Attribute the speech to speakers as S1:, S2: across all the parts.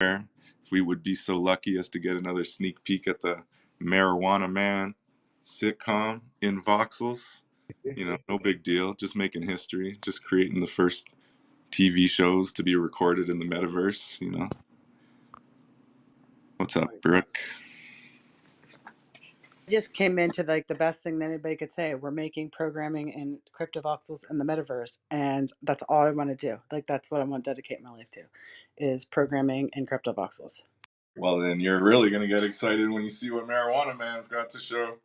S1: if we would be so lucky as to get another sneak peek at the Marijuana Man sitcom in Voxels. No big deal. Just making history, just creating the first TV shows to be recorded in the metaverse. What's up, Brooke?
S2: Just came into like the best thing that anybody could say. We're making programming in CryptoVoxels in the metaverse, and that's all I want to do. Like that's what I want to dedicate my life to, is programming in CryptoVoxels.
S1: Well, then you're really gonna get excited when you see what Marijuana Man's got to show.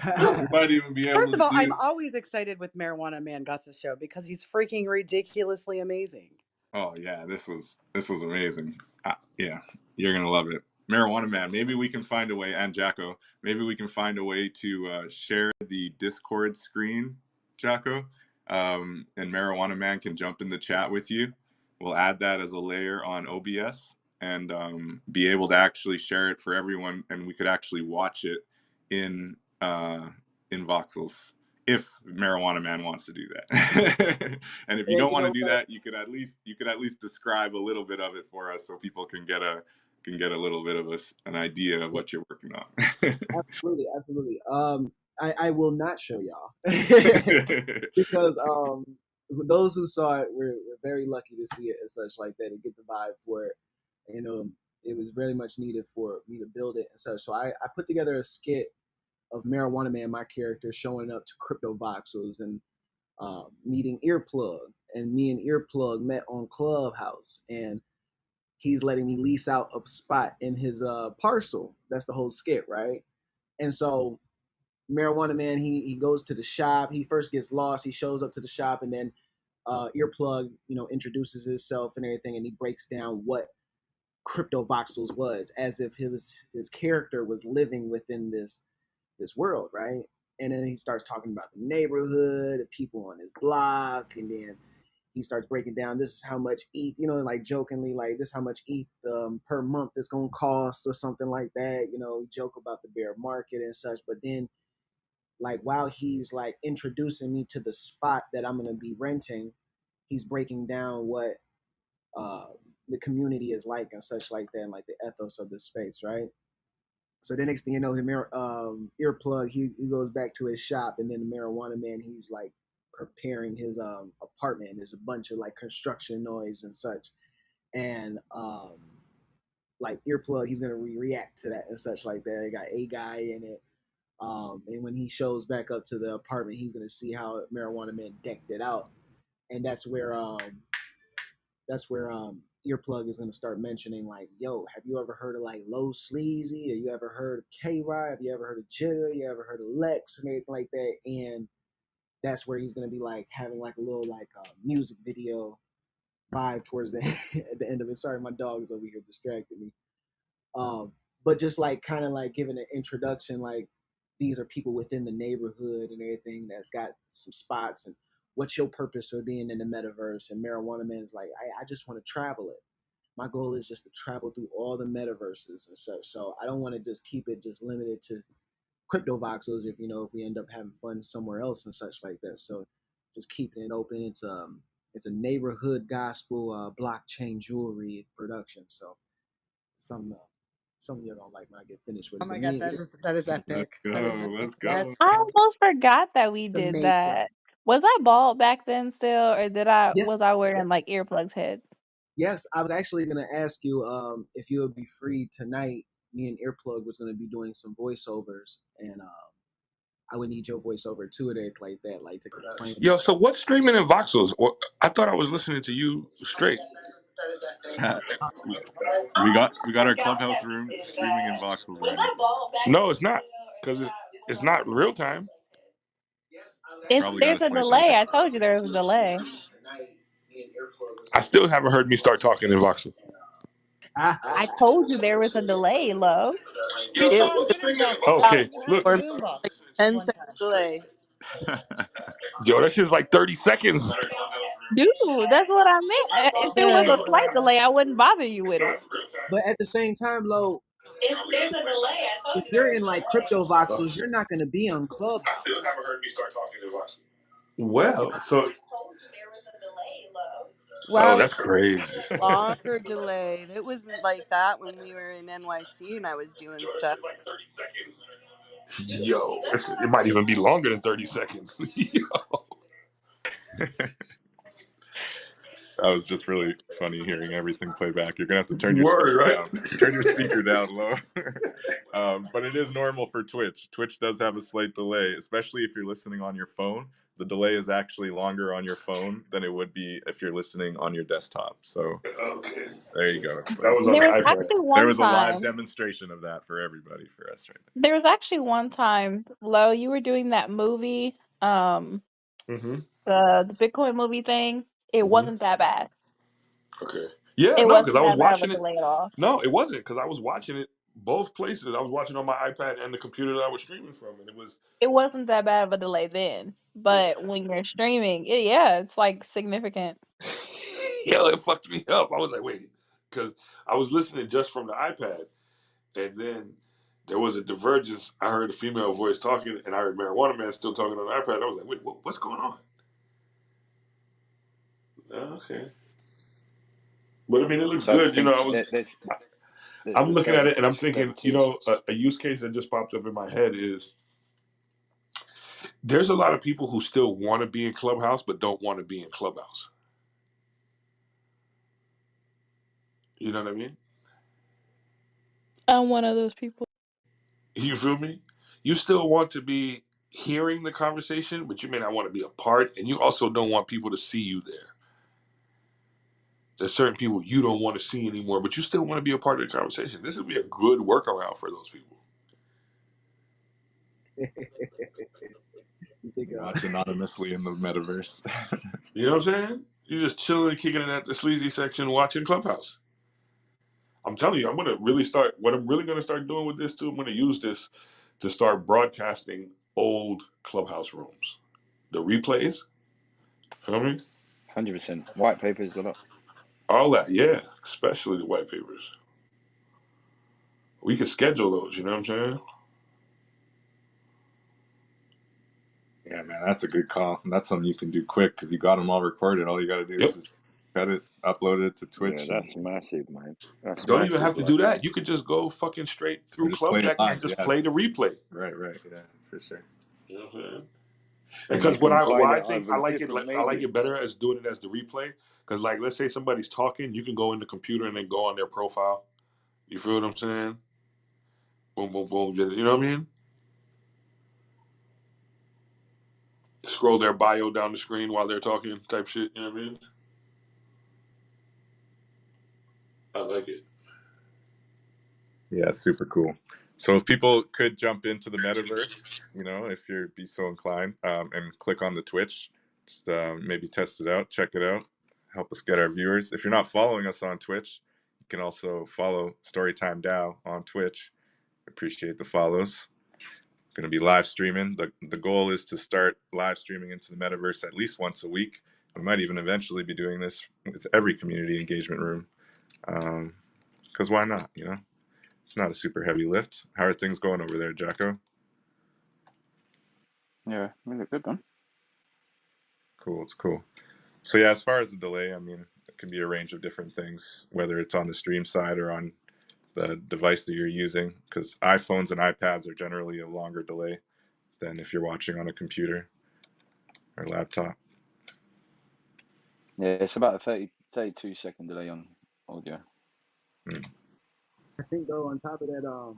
S1: We might even be able
S2: First of
S1: to
S2: all, I'm
S1: do.
S2: always excited with Marijuana Man got to show because he's freaking ridiculously amazing.
S1: Oh yeah, this was amazing. Yeah, you're gonna love it. Marijuana Man. Maybe we can find a way, and Jacko. Maybe we can find a way to share the Discord screen, Jacko, and Marijuana Man can jump in the chat with you. We'll add that as a layer on OBS and be able to actually share it for everyone, and we could actually watch it in in Voxels if Marijuana Man wants to do that. And if you don't want to do that, you could at least describe a little bit of it for us so people can get a little bit of an idea of what you're working on.
S3: Absolutely. I will not show y'all because those who saw it were very lucky to see it and such like that and get the vibe for it. It was very much needed for me to build it and such. So I put together a skit of Marijuana Man, my character, showing up to Crypto Voxels and meeting Earplug. And me and Earplug met on Clubhouse, and he's letting me lease out a spot in his parcel. That's the whole skit, right? And so Marijuana Man, he goes to the shop. He first gets lost. He shows up to the shop, and then Earplug, introduces himself and everything, and he breaks down what Crypto Voxels was, as if his character was living within this world, right? And then he starts talking about the neighborhood, the people on his block, and then he starts breaking down, this is how much ETH, like jokingly, like this is how much ETH per month it's gonna cost or something like that. We joke about the bear market and such, but then like while he's like introducing me to the spot that I'm gonna be renting, he's breaking down what uh, the community is like and such like that, and like the ethos of the space, right? So the next thing you know, Earplug, he goes back to his shop, and then the Marijuana Man, he's like preparing his apartment. There's a bunch of like construction noise and such, and like Earplug, he's gonna react to that and such like that. He got a guy in it, and when he shows back up to the apartment, he's gonna see how Marijuana Man decked it out, and that's where Earplug is going to start mentioning like, yo, have you ever heard of like Low Sleazy? Have you ever heard of KY? Have you ever heard of Jigga? You ever heard of Lex and everything like that? And that's where he's going to be like having like a little like music video vibe towards the at the end of it. Sorry, my dog is over here distracting me. But just like kind of like giving an introduction, like these are people within the neighborhood and everything that's got some spots, and what's your purpose for being in the metaverse? And Marijuana Man's like, I just want to travel it. My goal is just to travel through all the metaverses and such. So I don't want to just keep it just limited to crypto voxels if we end up having fun somewhere else and such like that. So just keeping it open. It's a neighborhood gospel blockchain jewelry production. So some some of you don't like when I get finished with
S2: Oh
S3: it.
S2: my
S3: But
S2: god,
S3: me,
S2: that is epic. That is epic.
S1: Let's go.
S2: That's
S4: I almost forgot that we did
S2: amazing.
S4: that. Was I bald back then still, or
S3: yes,
S4: was I wearing like earplugs head?
S3: yes, I was actually gonna ask you if you would be free tonight. Me and Earplug was gonna be doing some voiceovers, and I would need your voiceover to it like that, like to complain.
S5: Yo, so what's streaming in Voxels? I thought I was listening to you straight.
S1: we got our clubhouse room streaming in Voxels right now.
S5: No, it's not, because it's not real time.
S1: Probably got
S4: There's
S1: to
S4: a
S1: swipe
S4: delay.
S1: up.
S4: I told you there was a delay.
S5: I still haven't heard me start talking in Voxels.
S4: I told you there was a delay, love.
S2: We
S6: It
S2: saw in
S6: was
S2: Boombox
S5: Okay,
S2: you had
S5: look.
S6: for like
S2: Boombox
S6: 10
S2: one
S6: second
S2: time.
S6: delay.
S5: Yo, that shit's like 30 seconds.
S4: Dude, that's what I meant. If it was a slight delay, I wouldn't bother you with it.
S3: But at the same time, Lo,
S4: There's a delay. I told
S3: if
S4: you there
S3: you're
S4: was
S3: in
S4: a
S3: like
S4: delay.
S3: crypto voxels, you're not gonna be on
S5: I
S3: Clubhouse.
S5: still haven't heard me start talking in Voxels. Well, so
S4: I told you there was a delay, love.
S5: Oh,
S6: Wow,
S5: that's crazy.
S6: longer delayed. It wasn't like that when we were in NYC and I was doing stuff.
S5: Yo, it might even be longer than 30 seconds. Yo.
S1: That was just really funny hearing everything play back. You're gonna have to turn your
S5: Word,
S1: speaker
S5: right?
S1: down. Turn your speaker down low. But it is normal for Twitch. Twitch does have a slight delay, especially if you're listening on your phone. The delay is actually longer on your phone than it would be if you're listening on your desktop. So
S5: Okay.
S1: there you go.
S5: That was on
S4: There
S5: the
S4: was
S5: iPad.
S4: actually
S1: There
S4: one
S1: was a live
S4: time.
S1: demonstration of that for everybody for us right
S4: There was actually one time, Lo, you were doing that movie,
S5: Mm-hmm.
S4: the Bitcoin movie thing. It
S5: Mm-hmm.
S4: wasn't that bad.
S5: Okay. Yeah,
S4: It
S5: no, because
S4: wasn't
S5: I was
S4: that bad of a
S5: watching it.
S4: delay at all.
S5: No, it wasn't because I was watching it both places. I was watching on my iPad and the computer that I was streaming from, and it was
S4: It wasn't that bad of a delay then.
S5: yeah.
S4: But when you're streaming, yeah, it's like significant.
S5: Yo, it fucked me up. I was like, wait, because I was listening just from the iPad, and then there was a divergence. I heard a female voice talking, and I heard Marijuana Man still talking on the iPad. I was like, wait, what's going on? Okay, but I mean, it looks
S7: So I
S5: good. You know,
S7: think that there's
S5: I'm
S7: a
S5: looking at
S7: certain
S5: it, and I'm thinking, you
S7: perspective.
S5: know, a use case that just popped up in my head is there's a lot of people who still want to be in Clubhouse but don't want to be in Clubhouse. You know what I mean?
S4: I'm one of those people.
S5: You feel me? You still want to be hearing the conversation, but you may not want to be a part, and you also don't want people to see you there. There's certain people you don't want to see anymore, but you still want to be a part of the conversation. This would be a good workaround for those people.
S3: You think,
S1: now. Watch anonymously in the metaverse.
S5: You know what I'm saying? You're just chilling, kicking it at the sleazy section, watching Clubhouse. I'm telling you, I'm gonna really start. What I'm really gonna start doing with this too, I'm gonna use this to start broadcasting old Clubhouse rooms, the replays. Feel me?
S7: 100%. White papers a lot.
S5: All that, yeah. Especially the white papers. We could schedule those. You know what I'm saying?
S1: Yeah, man, that's a good call. That's something you can do quick because you got them all recorded. All you got to do
S5: Yep.
S1: is just cut it, upload it to Twitch,
S7: Yeah, that's massive, man. That's
S5: Don't even
S7: massive
S5: have to
S7: right
S5: do
S7: there.
S5: that. You could just go fucking straight
S1: or
S5: through
S1: just
S5: Club
S1: play it
S5: Deck and
S1: live.
S5: just
S1: Yeah,
S5: play the replay.
S1: right, yeah, for sure.
S5: You know what I'm saying?
S7: And you
S5: Because
S7: can play
S5: why I
S7: that
S5: think
S7: over different
S5: I like it
S7: mediums.
S5: better as doing it as the replay. Because like let's say somebody's talking, you can go in the computer and then go on their profile. You feel what I'm saying? Boom, boom, boom. You know what I mean? Scroll their bio down the screen while they're talking, type shit. You know what I mean? I like it.
S1: Yeah, super cool. So if people could jump into the metaverse, you know, if you'd be so inclined, and click on the Twitch, just maybe test it out, check it out, help us get our viewers. If you're not following us on Twitch, you can also follow Storytime DAO on Twitch. Appreciate the follows. Going to be live streaming. The goal is to start live streaming into the metaverse at least once a week. We might even eventually be doing this with every community engagement room. Because why not, you know? It's not a super heavy lift. How are things going over there, Jacko?
S7: Yeah, really good, man.
S1: Cool, it's cool. So yeah, as far as the delay, I mean, it can be a range of different things, whether it's on the stream side or on the device that you're using, because iPhones and iPads are generally a longer delay than if you're watching on a computer or laptop.
S7: Yeah, it's about a 32-second delay on audio.
S3: I think though, on top of that,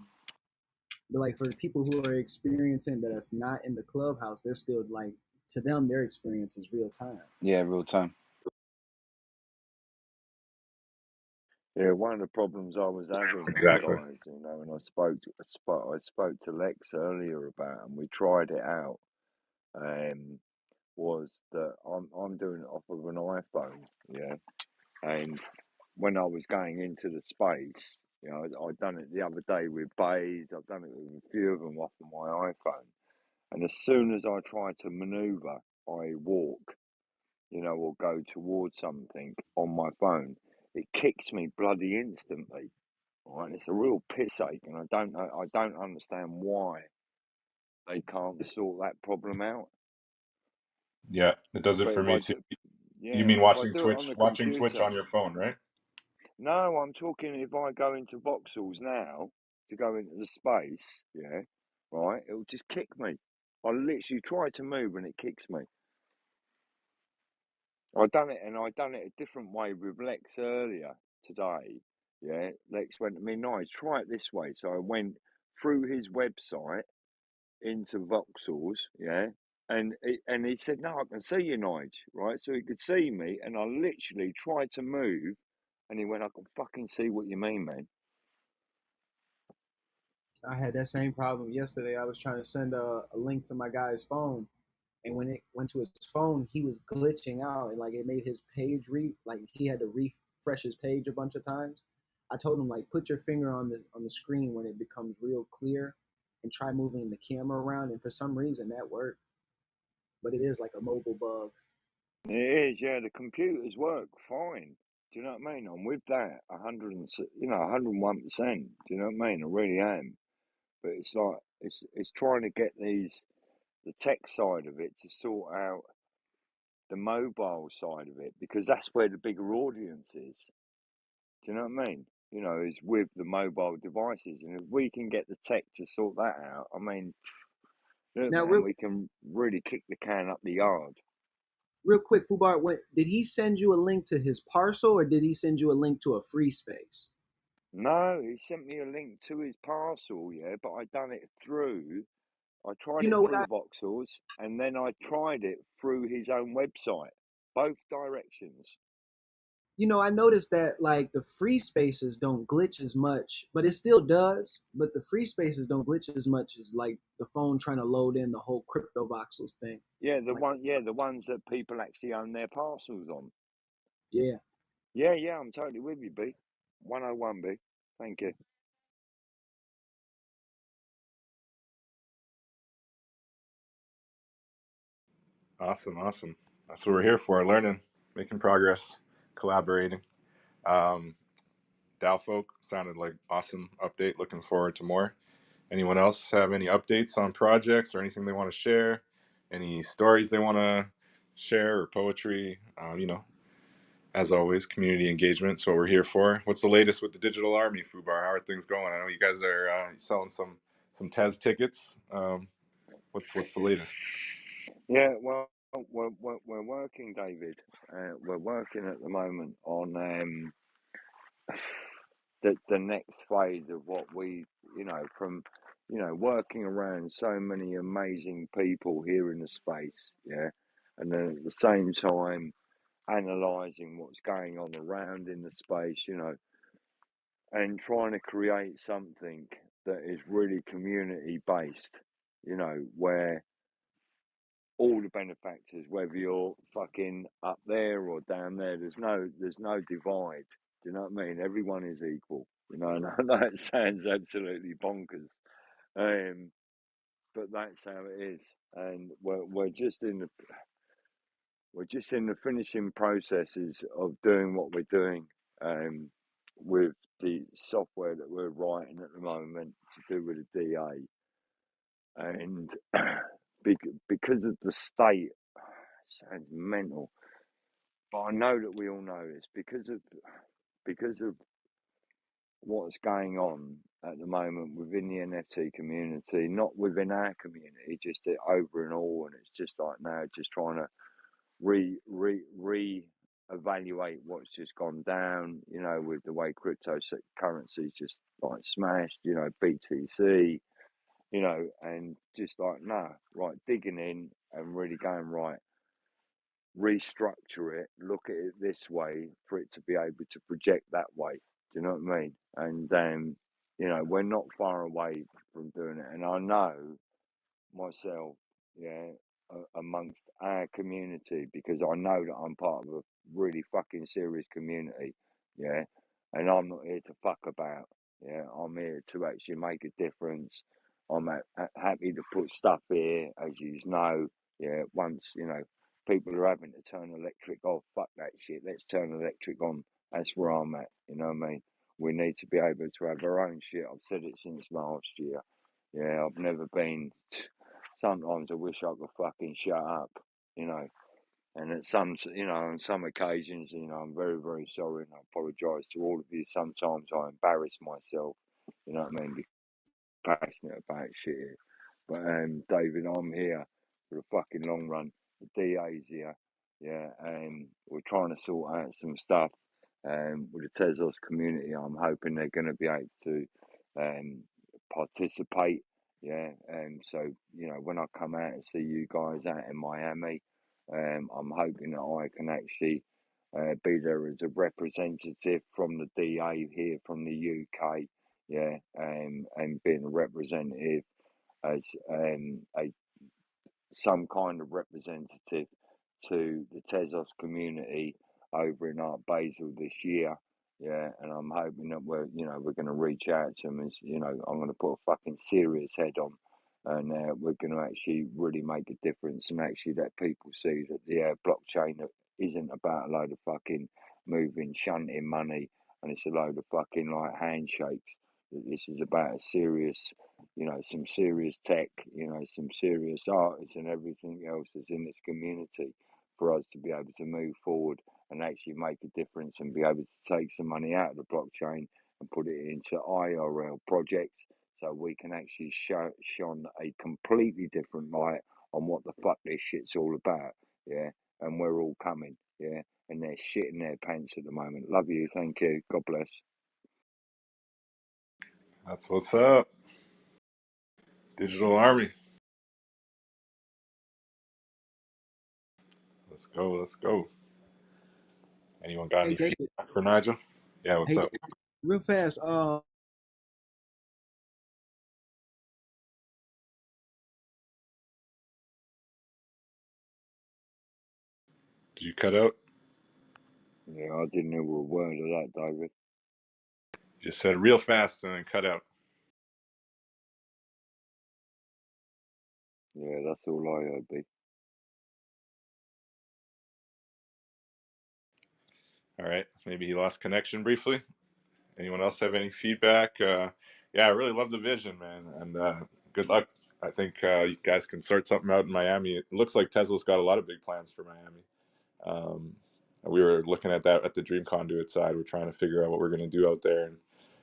S3: but like for people who are experiencing that it's not in the clubhouse, they're still like, to them their experience is real time.
S7: Yeah, real time.
S8: Yeah, one of the problems I was having,
S1: Exactly.
S8: guys, you know, and I spoke to Lex earlier about, and we tried it out, was that I'm doing it off of an iPhone, yeah, and when I was going into the space, you know, I'd done it the other day with Bays, I've done it with a few of them off of my iPhone, and as soon as I try to maneuver, I walk, you know, or go towards something on my phone, it kicks me bloody instantly. Right, it's a real piss ache, and I don't know. I don't understand why they can't sort that problem out.
S1: Yeah, it does it
S8: But
S1: for
S8: if
S1: me
S8: I
S1: too.
S8: do,
S1: You
S8: Yeah,
S1: mean
S8: if I
S1: watching
S8: do it on
S1: Twitch?
S8: the
S1: Watching Twitch
S8: computer.
S1: on your phone, right?
S8: No, I'm talking if I go into Voxels now to go into the space, yeah, right, it'll just kick me. I literally try to move and it kicks me. I done it a different way with Lex earlier today. Yeah, Lex went to me, nice, try it this way. So I went through his website into Voxels, yeah, and he said, no, I can see you, Nige, right? So he could see me, and I literally tried to move, and he went, I can fucking see what you mean, man.
S3: I had that same problem yesterday. I was trying to send a link to my guy's phone, and when it went to his phone, he was glitching out, and like it made his page like he had to refresh his page a bunch of times. I told him like put your finger on the screen when it becomes real clear, and try moving the camera around. And for some reason that worked, but it is like a mobile bug.
S8: It is, yeah, the computers work fine. Do you know what I mean? I'm with that, 101%. Do you know what I mean? I really am. But it's like, it's trying to get the tech side of it to sort out the mobile side of it, because that's where the bigger audience is. Do you know what I mean? Is with the mobile devices, and if we can get the tech to sort that out, I mean, look,
S3: Now,
S8: man, we can really kick the can up the yard.
S3: real quick, Fubar, did he send you a link to his parcel, or did he send you a link to a free space?
S8: No, he sent me a link to his parcel, yeah, but I done it through. I tried
S3: You
S8: it
S3: know what
S8: through Voxels, and then I tried it through his own website. Both directions.
S3: I noticed that like the free spaces don't glitch as much, but it still does. But the free spaces don't glitch as much as like the phone trying to load in the whole crypto voxels thing.
S8: Yeah,
S3: Like,
S8: the ones that people actually own their parcels on.
S3: yeah.
S8: Yeah, I'm totally with you, B. 101, B. Thank you.
S1: Awesome, awesome. That's what we're here for: learning, making progress, collaborating. Um, Dalfolk sounded like awesome update. Looking forward to more. Anyone else have any updates on projects or anything they want to share? Any stories they want to share or poetry? As always, community engagement. So what we're here for. What's the latest with the digital army, Fubar? How are things going? I know you guys are selling some Tez tickets. What's the latest?
S8: Yeah, well, we're working, David. We're working at the moment on the next phase of what we, from, working around so many amazing people here in the space, yeah, and then at the same time analysing what's going on around in the space, and trying to create something that is really community based, where all the benefactors, whether you're fucking up there or down there, there's no divide. Do you know what I mean? Everyone is equal. And I know it sounds absolutely bonkers, but that's how it is. And we're just in the finishing processes of doing what we're doing, with the software that we're writing at the moment to do with the DA, and because of the state. Sounds mental, but I know that we all know this because of what's going on at the moment within the NFT community, not within our community, just over and all, and it's just like now, just trying to re evaluate what's just gone down, with the way cryptocurrency's just like smashed, BTC, and just like right, digging in and really going right. Restructure it, look at it this way for it to be able to project that way. Do you know what I mean? And we're not far away from doing it. And I know myself, yeah, amongst our community, because I know that I'm part of a really fucking serious community, yeah. And I'm not here to fuck about, yeah. I'm here to actually make a difference. I'm happy to put stuff here, as you know, yeah. Once people are having to turn electric off, fuck that shit. Let's turn electric on. That's where I'm at. You know what I mean? We need to be able to have our own shit. I've said it since last year. Yeah, I've never been. Sometimes I wish I could fucking shut up, you know. And at some, on some occasions, I'm very, very sorry, and I apologise to all of you. Sometimes I embarrass myself, you know what I mean, be passionate about shit. But David, I'm here for the fucking long run. The DA's here, yeah, and we're trying to sort out some stuff with the Tezos community. I'm hoping they're going to be able to participate, yeah. So when I come out and see you guys out in Miami, I'm hoping that I can actually be there as a representative from the DA here from the UK, yeah, and being a representative as some kind of representative to the Tezos community over in Art Basel this year. Yeah, and I'm hoping that we're going to reach out to them. I'm going to put a fucking serious head on, and we're going to actually really make a difference and actually let people see that the blockchain isn't about a load of fucking moving, shunting money, and it's a load of fucking like handshakes. That this is about a serious, some serious tech, some serious artists and everything else that's in this community for us to be able to move forward and actually make a difference and be able to take some money out of the blockchain and put it into IRL projects so we can actually shine a completely different light on what the fuck this shit's all about, yeah, and we're all coming, yeah, and they're shitting their pants at the moment. Love you, thank you, God bless.
S1: That's what's up. Digital Army. Let's go. Let's go. Anyone got
S3: Hey,
S1: any
S3: David.
S1: feedback for Nigel? Yeah, what's
S3: Hey,
S1: up?
S3: real fast.
S1: Did you cut out?
S8: Yeah, I didn't hear a word of that, David.
S1: You just said real fast and then cut out.
S8: Yeah, that's all I heard, B.
S1: All right. Maybe he lost connection briefly. Anyone else have any feedback? Yeah, I really love the vision, man. And good luck. I think you guys can sort something out in Miami. It looks like Tesla's got a lot of big plans for Miami. We were looking at that at the Dream Conduit side. We're trying to figure out what we're going to do out there and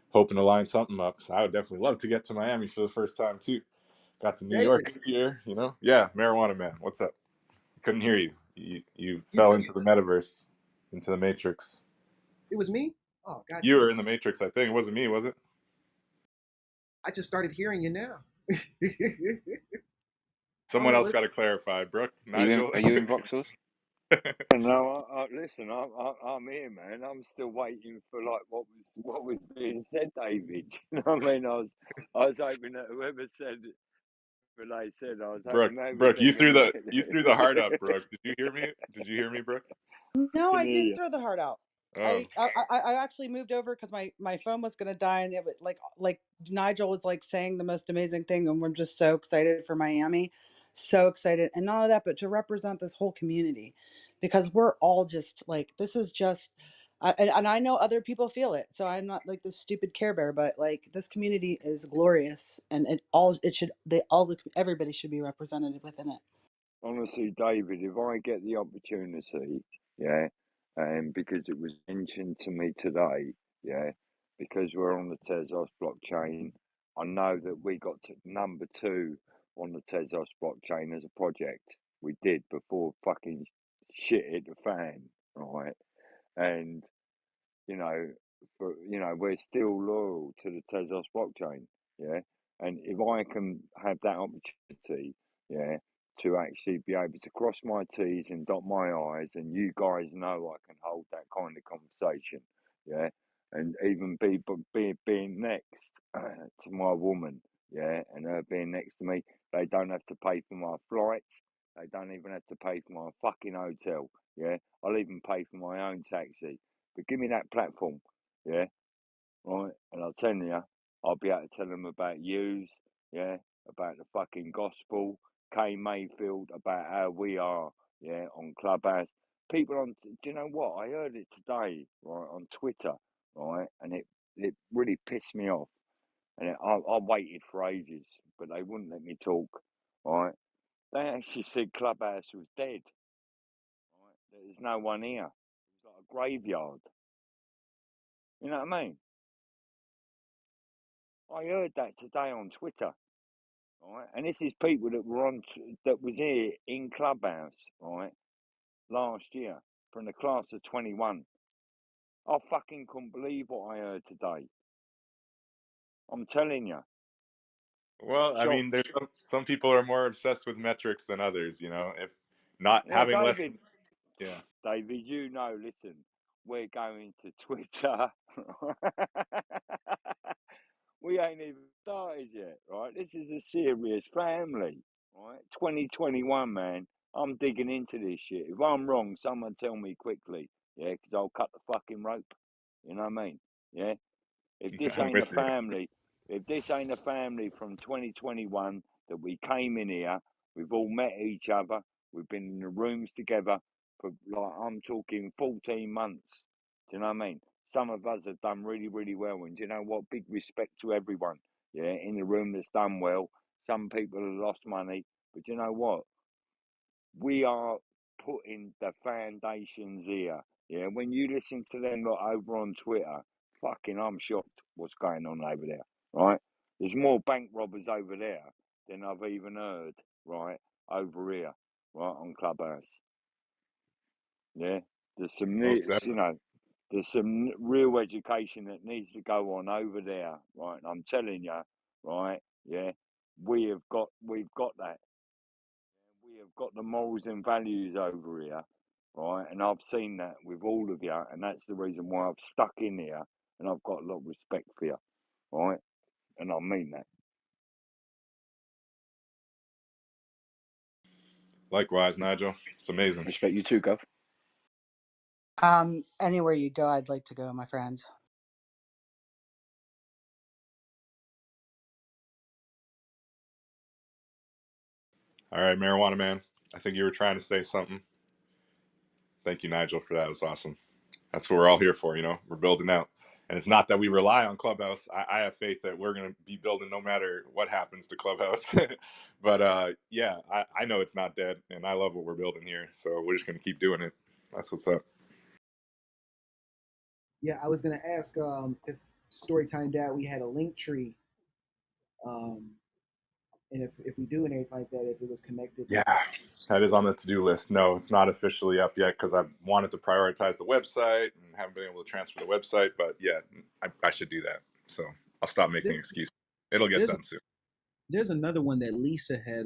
S1: hoping to line something up. So I would definitely love to get to Miami for the first time, too. Got to New
S3: David,
S1: York this year, Yeah, Marijuana Man. What's up? Couldn't hear you. You
S3: you
S1: fell
S3: know,
S1: into the metaverse, into the Matrix.
S3: it was me. Oh, God
S1: You
S3: damn.
S1: were in the Matrix, I think. It wasn't me, was it?
S3: I just started hearing you now. I don't
S1: Someone
S3: know
S1: else
S3: what.
S1: got to clarify. Brooke,
S7: Are you in?
S1: Nigel.
S7: Are you in Voxels?
S8: No, listen, I'm here, man. I'm still waiting for like what was being said, David. You know what I mean? I was hoping that whoever said what they said, I was hoping they were
S1: Brooke,
S8: then
S1: you
S8: going
S1: threw
S8: to
S1: the
S8: get
S1: you threw the heart up, Brooke. Did you hear me? Did you hear me, Brooke?
S2: No,
S8: Can
S2: I
S8: hear
S2: didn't
S8: you.
S2: throw the heart out.
S1: Oh,
S2: I actually moved over because my phone was gonna die, and it was like Nigel was like saying the most amazing thing, and we're just so excited for Miami, so excited, and not only that, but to represent this whole community, because we're all just like this is just, and I know other people feel it, so I'm not like this stupid Care Bear, but like this community is glorious, and it should everybody should be represented within it.
S8: Honestly, David, if I get the opportunity, yeah, and because it was mentioned to me today, yeah, because we're on the Tezos blockchain, I know that we got to number 2 on the Tezos blockchain as a project. We did before fucking shit hit the fan, right? And you know, we're still loyal to the Tezos blockchain, yeah. And if I can have that opportunity, yeah, to actually be able to cross my T's and dot my I's, and you guys know I can hold that kind of conversation, yeah, and even being next to my woman, yeah, and her being next to me, they don't have to pay for my flights, they don't even have to pay for my fucking hotel, yeah. I'll even pay for my own taxi. But give me that platform, yeah, right? And I'll tell you, I'll be able to tell them about yous, yeah, about the fucking gospel, Kay Mayfield, about how we are, yeah, on Clubhouse. People do you know what? I heard it today, right, on Twitter, right, and it really pissed me off. And I waited for ages, but they wouldn't let me talk, right? They actually said Clubhouse was dead, there's no one here. It's like a graveyard. You know what I mean? I heard that today on Twitter, right? And this is people that were that was here in Clubhouse, right, last year from the class of 21. I fucking couldn't believe what I heard today. I'm telling you.
S1: Well, I
S8: Shocked.
S1: mean, there's some people are more obsessed with metrics than others. You know, if not
S8: Now,
S1: having less,
S8: David,
S1: yeah.
S8: David, you know, listen, we're going to Twitter. We ain't even started yet, right? This is a serious family, right? 2021, man. I'm digging into this shit. If I'm wrong, someone tell me quickly, yeah, because I'll cut the fucking rope. You know what I mean? Yeah. If this
S1: I'm
S8: ain't a
S1: with you.
S8: family, if this ain't a family from 2021 that we came in here, we've all met each other, we've been in the rooms together for like I'm talking 14 months. Do you know what I mean? Some of us have done really, really well, and do you know what? Big respect to everyone, yeah, in the room that's done well. Some people have lost money, but you know what? We are putting the foundations here. Yeah, when you listen to them lot over on Twitter, fucking, I'm shocked what's going on over there, right? There's more bank robbers over there than I've even heard, right, over here, right, on Clubhouse. Yeah, there's some,
S1: Most
S8: you
S1: definitely.
S8: know, there's some real education that needs to go on over there, right? And I'm telling you, right, yeah, we've got that. We have got the morals and values over here, right? And I've seen that with all of you, and that's the reason why I've stuck in here, and I've got a lot of respect for you, right? And I mean that.
S1: Likewise, Nigel. It's amazing.
S7: Respect you too, Gov.
S2: Anywhere you go, I'd like to go, my friend.
S1: All right, Marijuana Man. I think you were trying to say something. Thank you, Nigel, for that. It was awesome. That's what we're all here for, you know. We're building out. And it's not that we rely on Clubhouse. I have faith that we're going to be building no matter what happens to Clubhouse. But yeah, I know it's not dead, and I love what we're building here. So we're just going to keep doing it. That's what's up.
S3: Yeah, I was gonna ask if Storytime Dad we had a link tree, um, and if we do anything like that, if it was connected to
S1: Yeah,
S3: the.
S1: that is on the to-do list. No, it's not officially up yet because I wanted to prioritize the website and haven't been able to transfer the website. But yeah, I should do that. So I'll stop making
S3: There's
S1: excuses. It'll get
S3: there's
S1: done soon.
S3: there's another one that Lisa had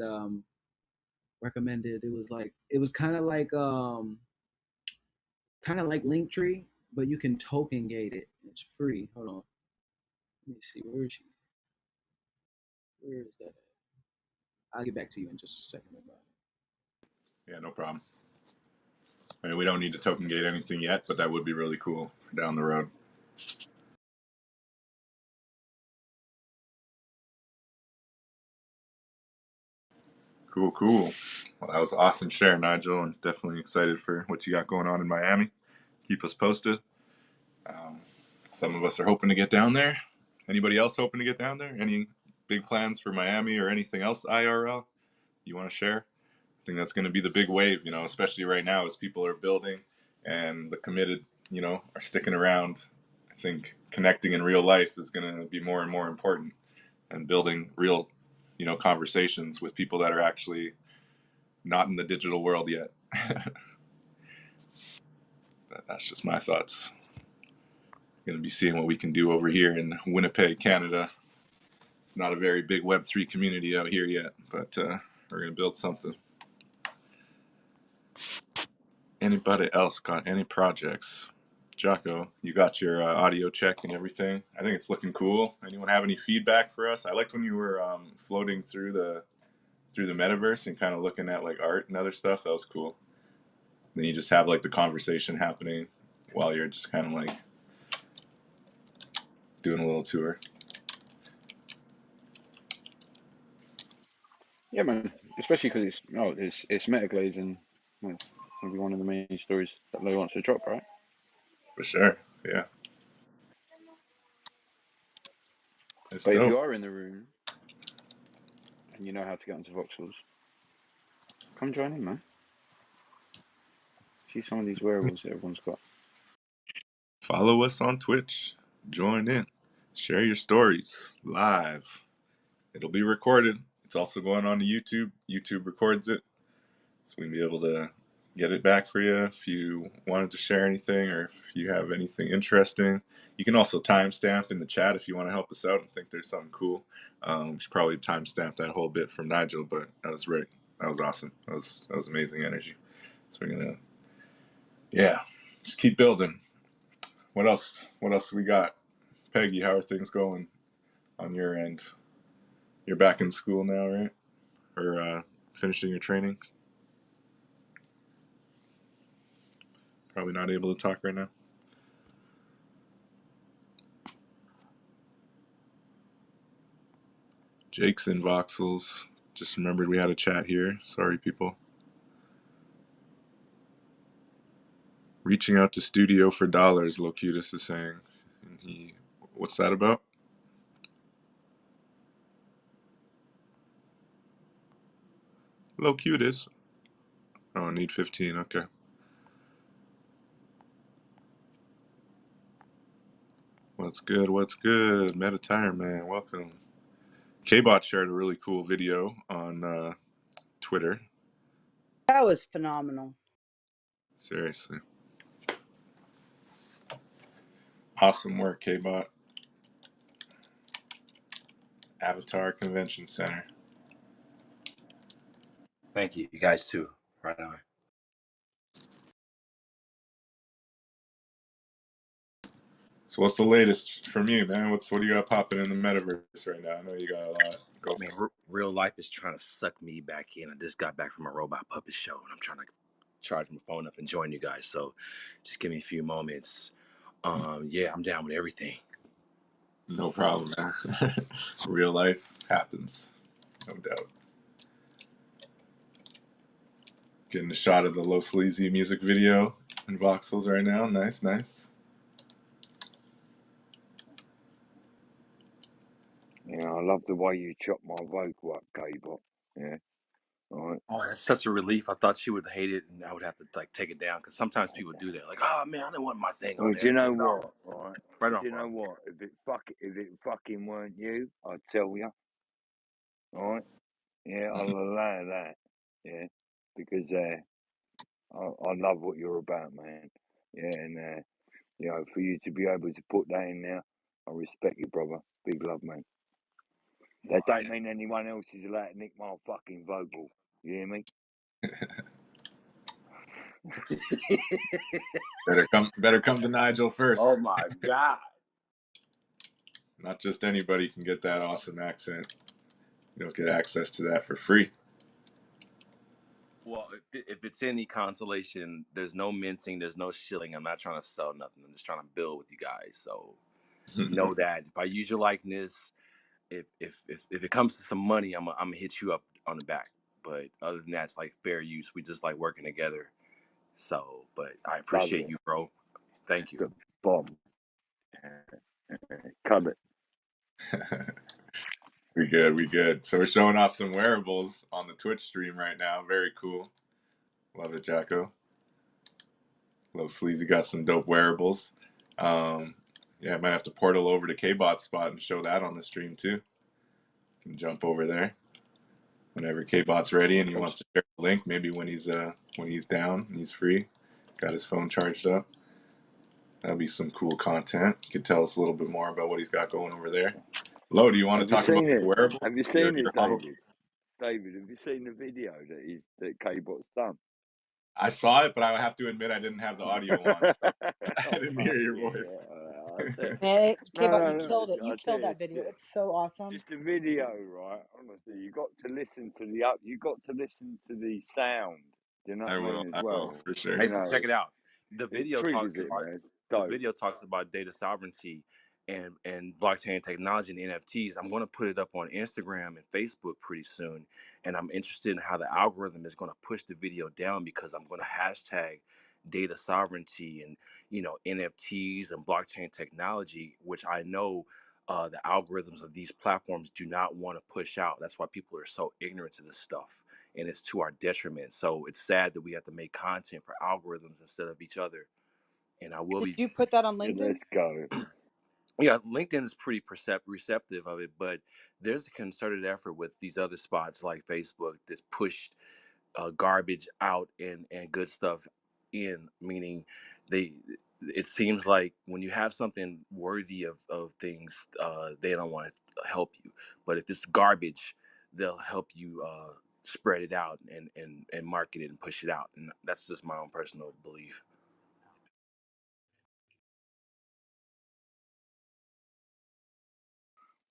S3: recommended. It was kind of like Linktree, but you can token gate it. It's free. Hold on, let me see. Where is that? I'll get back to you in just a second about
S1: Yeah, no problem. I mean, we don't need to token gate anything yet, but that would be really cool for down the road. Cool, cool. Well, that was awesome share, Nigel, and definitely excited for what you got going on in Miami. Keep us posted. Um, some of us are hoping to get down there. Anybody else hoping to get down there? Any big plans for Miami or anything else IRL you want to share? I think that's going to be the big wave, you know, especially right now as people are building and the committed, you know, are sticking around. I think connecting in real life is going to be more and more important, and building real, you know, conversations with people that are actually not in the digital world yet. But that's just my thoughts. Going to be seeing what we can do over here in Winnipeg, Canada. It's not a very big Web3 community out here yet, but we're going to build something. Anybody else got any projects? Jocko, you got your audio check and everything. I think it's looking cool. Anyone have any feedback for us? I liked when you were floating through the metaverse and kind of looking at like art and other stuff. That was cool. Then you just have like the conversation happening while you're just kind of like doing a little tour.
S7: Yeah, man. Especially because it's Metaglaze and it's gonna be one of the main stories that Lou wants to drop, right?
S1: For sure. Yeah. It's
S7: But if
S1: dope.
S7: you are in the room and you know how to get onto Voxels, come join in, man. See some of these wearables that everyone's got.
S1: Follow us on Twitch. Join in. Share your stories live. It'll be recorded. It's also going on to YouTube. YouTube records it, so we can be able to get it back for you if you wanted to share anything or if you have anything interesting. You can also timestamp in the chat if you want to help us out and think there's something cool. We should probably timestamp that whole bit from Nigel, but that was great. That was awesome. That was amazing energy. So we're gonna, just keep building. What else? What else we got? Peggy, how are things going on your end? You're back in school now, right? Or finishing your training? Probably not able to talk right now. Jake's in Voxels. Just remembered we had a chat here. Sorry, people. Reaching out to studio for dollars, Locutus is saying. And what's that about? Locutus. Oh, need 15. Okay. What's good? What's good? Metatire Man, welcome. K-Bot shared a really cool video on Twitter.
S2: That was phenomenal.
S1: Seriously. Awesome work, K-Bot. Avatar Convention Center.
S9: Thank you. You guys too. Right on.
S1: So what's the latest from you, man? What do you got popping in the metaverse right now? I know you got a lot going.
S9: Man, real life is trying to suck me back in. I just got back from a robot puppet show, and I'm trying to charge my phone up and join you guys. So just give me a few moments. Yeah, I'm down with everything.
S1: No problem, man. Real life happens, no doubt. Getting a shot of the Low Sleazy music video in Voxels right now. Nice, nice.
S8: Yeah, I love the way you chop my vocal up, K-Bot. Yeah, all right.
S9: Oh, that's such a relief. I thought she would hate it, and I would have to take it down because sometimes people do that. Like, oh man, I don't want my thing on
S8: Well, do
S9: there.
S8: you know
S9: Take it off.
S8: what? All right.
S9: Right
S8: Do
S9: on,
S8: you know
S9: bro.
S8: what? If it fucking weren't you, I'd tell you. All right. Yeah, I'll allow that. Yeah, because I love what you're about, man. Yeah, and for you to be able to put that in there, I respect you, brother. Big love, man.
S9: Well,
S8: That don't mean anyone else is allowed to nick my fucking vocal. You hear me?
S1: Better come to Nigel first.
S9: Oh my God.
S1: Not just anybody can get that awesome accent. You don't get access to that for free.
S9: Well, if it's any consolation, there's no mincing, there's no shilling. I'm not trying to sell nothing. I'm just trying to build with you guys. So know that if I use your likeness, if it comes to some money, I'm gonna hit you up on the back. But other than that, it's like fair use. We just like working together. So, but I appreciate you, bro. Thank you.
S8: The bomb. Cut it.
S1: We good. So we're showing off some wearables on the Twitch stream right now. Very cool. Love it, Jacko. Low Sleazy got some dope wearables. Yeah, I might have to portal over to K-Bot's spot and show that on the stream too. Can jump over there whenever K-Bot's ready and he wants to share the link. Maybe when he's down and he's free, got his phone charged up. That'll be some cool content. He could tell us a little bit more about what he's got going over there. Lo, do you want to talk about the wearables?
S8: Have you seen
S1: Your
S8: it,
S1: model?
S8: David? David, have you seen the video that K-Bot's done?
S1: I saw it, but I have to admit I didn't have the audio on, so I didn't hear your
S8: yeah,
S1: voice.
S2: Man, K-Bot, you
S8: no,
S2: killed it. You killed that video. It's so awesome.
S8: Just a video, right? Honestly, you got to listen to the sound. Do you know what I mean?
S1: I will for sure.
S9: Hey, check it out. The
S8: It
S9: video
S8: triggers
S9: talks
S8: it,
S9: about
S8: man. It's
S9: the
S8: dope.
S9: video talks about data sovereignty and blockchain technology and NFTs. I'm going to put it up on Instagram and Facebook pretty soon, and I'm interested in how the algorithm is going to push the video down because I'm going to hashtag data sovereignty and NFTs and blockchain technology, which I know the algorithms of these platforms do not want to push out. That's why people are so ignorant to this stuff. and it's to our detriment. So it's sad that we have to make content for algorithms instead of each other. And I will
S2: Did
S9: be,
S2: you put that on
S8: Yeah,
S2: LinkedIn?
S8: let's go.
S9: yeah, LinkedIn is pretty receptive of it, but there's a concerted effort with these other spots like Facebook that's pushed garbage out and good stuff in, meaning they, it seems like when you have something worthy of things, they don't want to help you, but if it's garbage, they'll help you spread it out and market it and push it out, and that's just my own personal belief.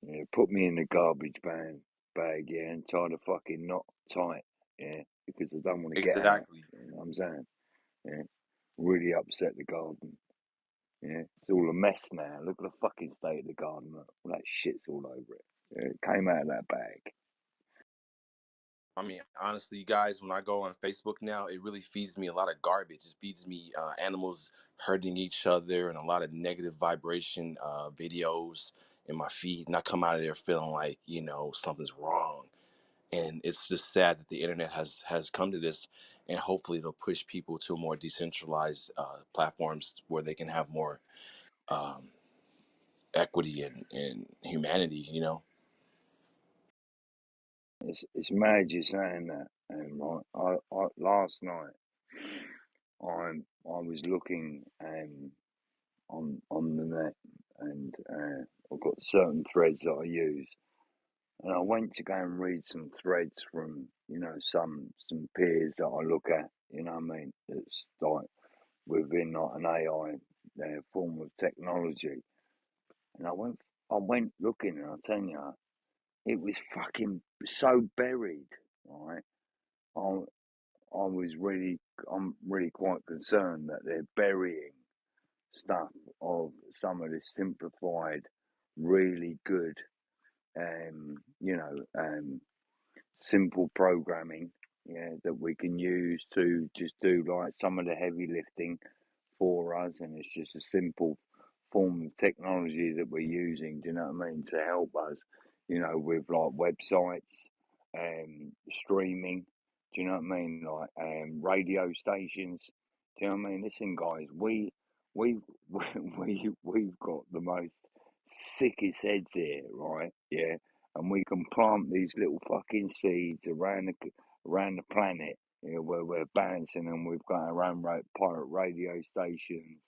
S8: Yeah, put me in the garbage bag, yeah, and tie the fucking knot tight, yeah, because I don't want to get out.
S9: Exactly.
S8: You know what I'm saying? Yeah, really upset the garden. Yeah, it's all a mess now. Look at the fucking state of the garden. Look, all that shit's all over it. Yeah, it came out of that bag.
S9: I mean, honestly, you guys, when I go on Facebook now, it really feeds me a lot of garbage. It feeds me animals hurting each other and a lot of negative vibration videos in my feed. And I come out of there feeling like, something's wrong. And it's just sad that the internet has come to this. And hopefully it'll push people to more decentralized platforms where they can have more um, equity and humanity.
S8: It's mad you're saying that. And I last night, I was looking on the net, and I've got certain threads that I use, and I went to go and read some threads from some peers that I look at. You know what I mean? It's like within like an AI form of technology, and I went looking, and I tell you, it was fucking so buried, right? I I was really, I'm really quite concerned that they're burying stuff of some of this simplified, really good, um, you know, um, simple programming, yeah, that we can use to just do like some of the heavy lifting for us, and it's just a simple form of technology that we're using. Do you know what I mean? To help us, with like websites, streaming. Do you know what I mean? Like radio stations. Do you know what I mean? Listen, guys, we we've got the most sickest heads here, right? Yeah, and we can plant these little fucking seeds around the planet, where we're bouncing, and we've got our own pirate radio stations,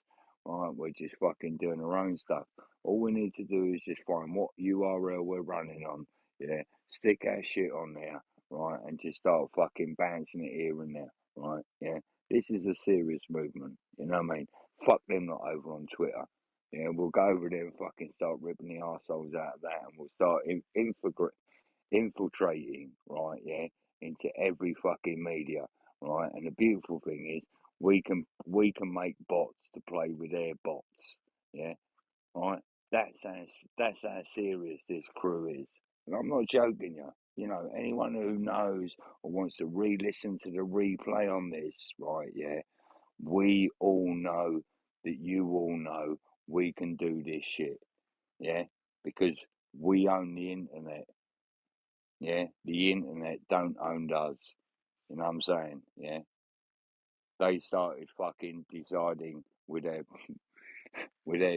S8: right? We're just fucking doing our own stuff. All we need to do is just find what URL we're running on, yeah, stick our shit on there, right, and just start fucking bouncing it here and there, right? Yeah, this is a serious movement, you know what I mean? Fuck them not over on Twitter. Yeah, we'll go over there and fucking start ripping the arseholes out of that, and we'll start infiltrating, right, yeah, into every fucking media, right? And the beautiful thing is we can make bots to play with their bots, yeah, right? That's how serious this crew is. And I'm not joking you. Anyone who knows or wants to re-listen to the replay on this, right, yeah, we all know that you all know we can do this shit, yeah, because we own the internet. Yeah, the internet don't own us. You know what I'm saying? Yeah, they started fucking deciding with their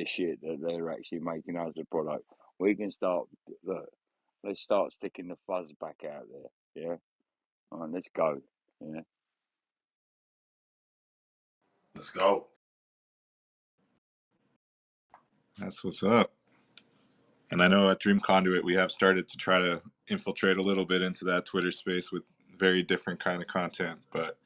S8: shit that they're actually making us a product. We can start. Look, let's start sticking the fuzz back out there. Yeah, all right, let's go. Yeah.
S5: Let's go.
S1: That's what's up. And I know at Dream Conduit we have started to try to infiltrate a little bit into that Twitter space with very different kind of content, but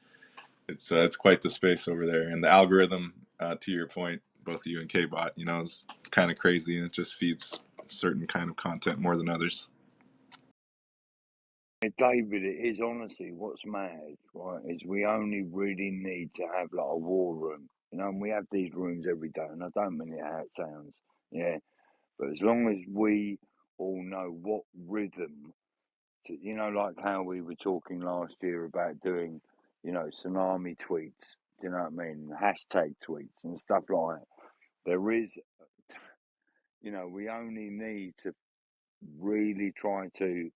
S1: it's quite the space over there. And the algorithm, to your point, both of you and K-Bot, is kind of crazy, and it just feeds certain kind of content more than others.
S8: David, it is honestly what's mad, right? Is we only really need to have like a war room, and we have these rooms every day, and I don't mean it how it sounds, yeah. But as long as we all know what rhythm, like how we were talking last year about doing, tsunami tweets, do you know what I mean? Hashtag tweets and stuff like that. There is, we only need to really try to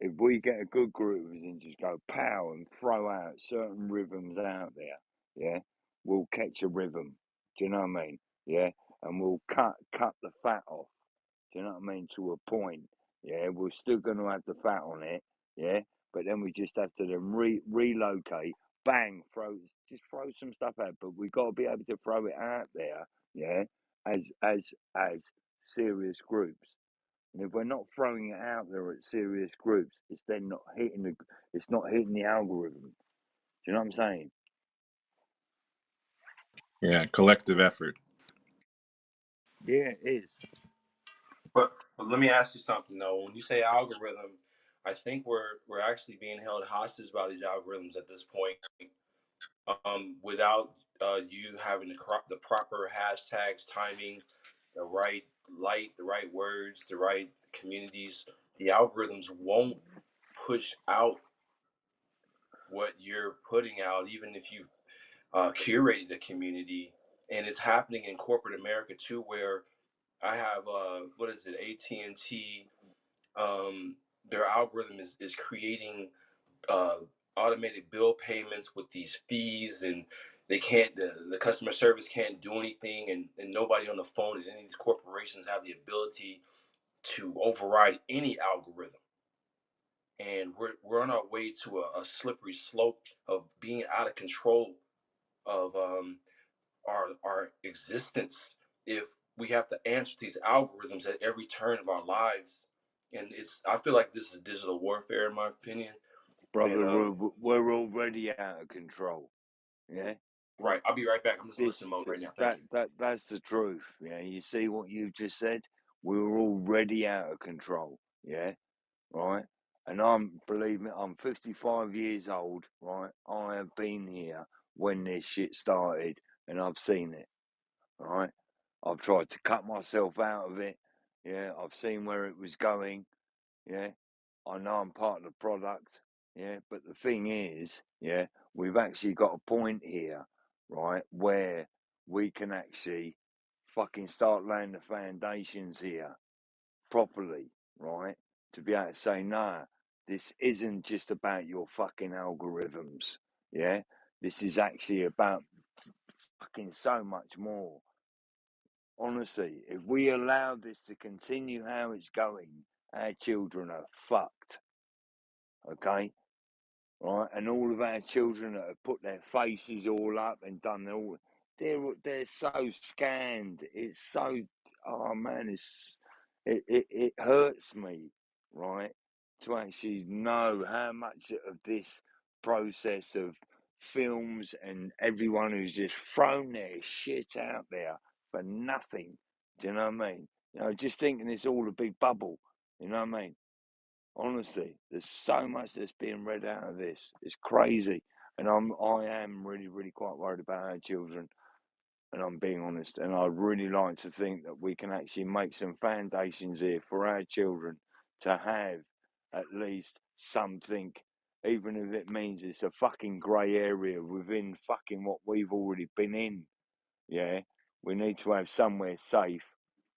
S8: if we get a good group of us and just go pow and throw out certain rhythms out there, yeah, we'll catch a rhythm. Do you know what I mean? Yeah, and we'll cut the fat off. Do you know what I mean? To a point. Yeah, we're still going to have the fat on it. Yeah, but then we just have to then relocate. Bang, just throw some stuff out. But we got to be able to throw it out there. Yeah, as serious groups. And if we're not throwing it out there at serious groups, it's then not hitting the algorithm. Do you know what I'm saying?
S1: Yeah, collective effort.
S8: Yeah, it is.
S9: But let me ask you something though. When you say algorithm, I think we're actually being held hostage by these algorithms at this point. Without you having the proper hashtags, timing, the right light, the right words, the right communities, the algorithms won't push out what you're putting out, even if you've curated a community. And it's happening in corporate America too, where I have what is it, AT&T. Their algorithm is creating uh, automated bill payments with these fees, and they can't the customer service can't do anything, and nobody on the phone at any of these corporations have the ability to override any algorithm. And we're on our way to a slippery slope of being out of control of our existence if we have to answer these algorithms at every turn of our lives. And I feel like this is digital warfare, in my opinion. And
S8: Brother, we're already out of control. Yeah.
S9: right, I'll be right back. I'm just in
S8: This
S9: listening mode right now. Thank you.
S8: that's the truth. Yeah, you see what you've just said? We're already out of control. Yeah, right. And believe me, I'm 55 years old. Right, I have been here when this shit started, and I've seen it. Right, I've tried to cut myself out of it. Yeah, I've seen where it was going. Yeah, I know I'm part of the product. Yeah, but the thing is, yeah, we've actually got a point here, right, where we can actually fucking start laying the foundations here properly, right, to be able to say, nah, this isn't just about your fucking algorithms. Yeah, this is actually about fucking so much more. Honestly, if we allow this to continue how it's going, our children are fucked. Okay, right? And all of our children that have put their faces all up and done all, they're so scanned. It's so, oh man, it hurts me, right, to actually know how much of this process of films and everyone who's just thrown their shit out there for nothing. Do you know what I mean? You know, just thinking it's all a big bubble. You know what I mean? Honestly, there's so much that's being read out of this. It's crazy, and I am really, really quite worried about our children. And I'm being honest, and I'd really like to think that we can actually make some foundations here for our children to have at least something, even if it means it's a fucking grey area within fucking what we've already been in. Yeah, we need to have somewhere safe.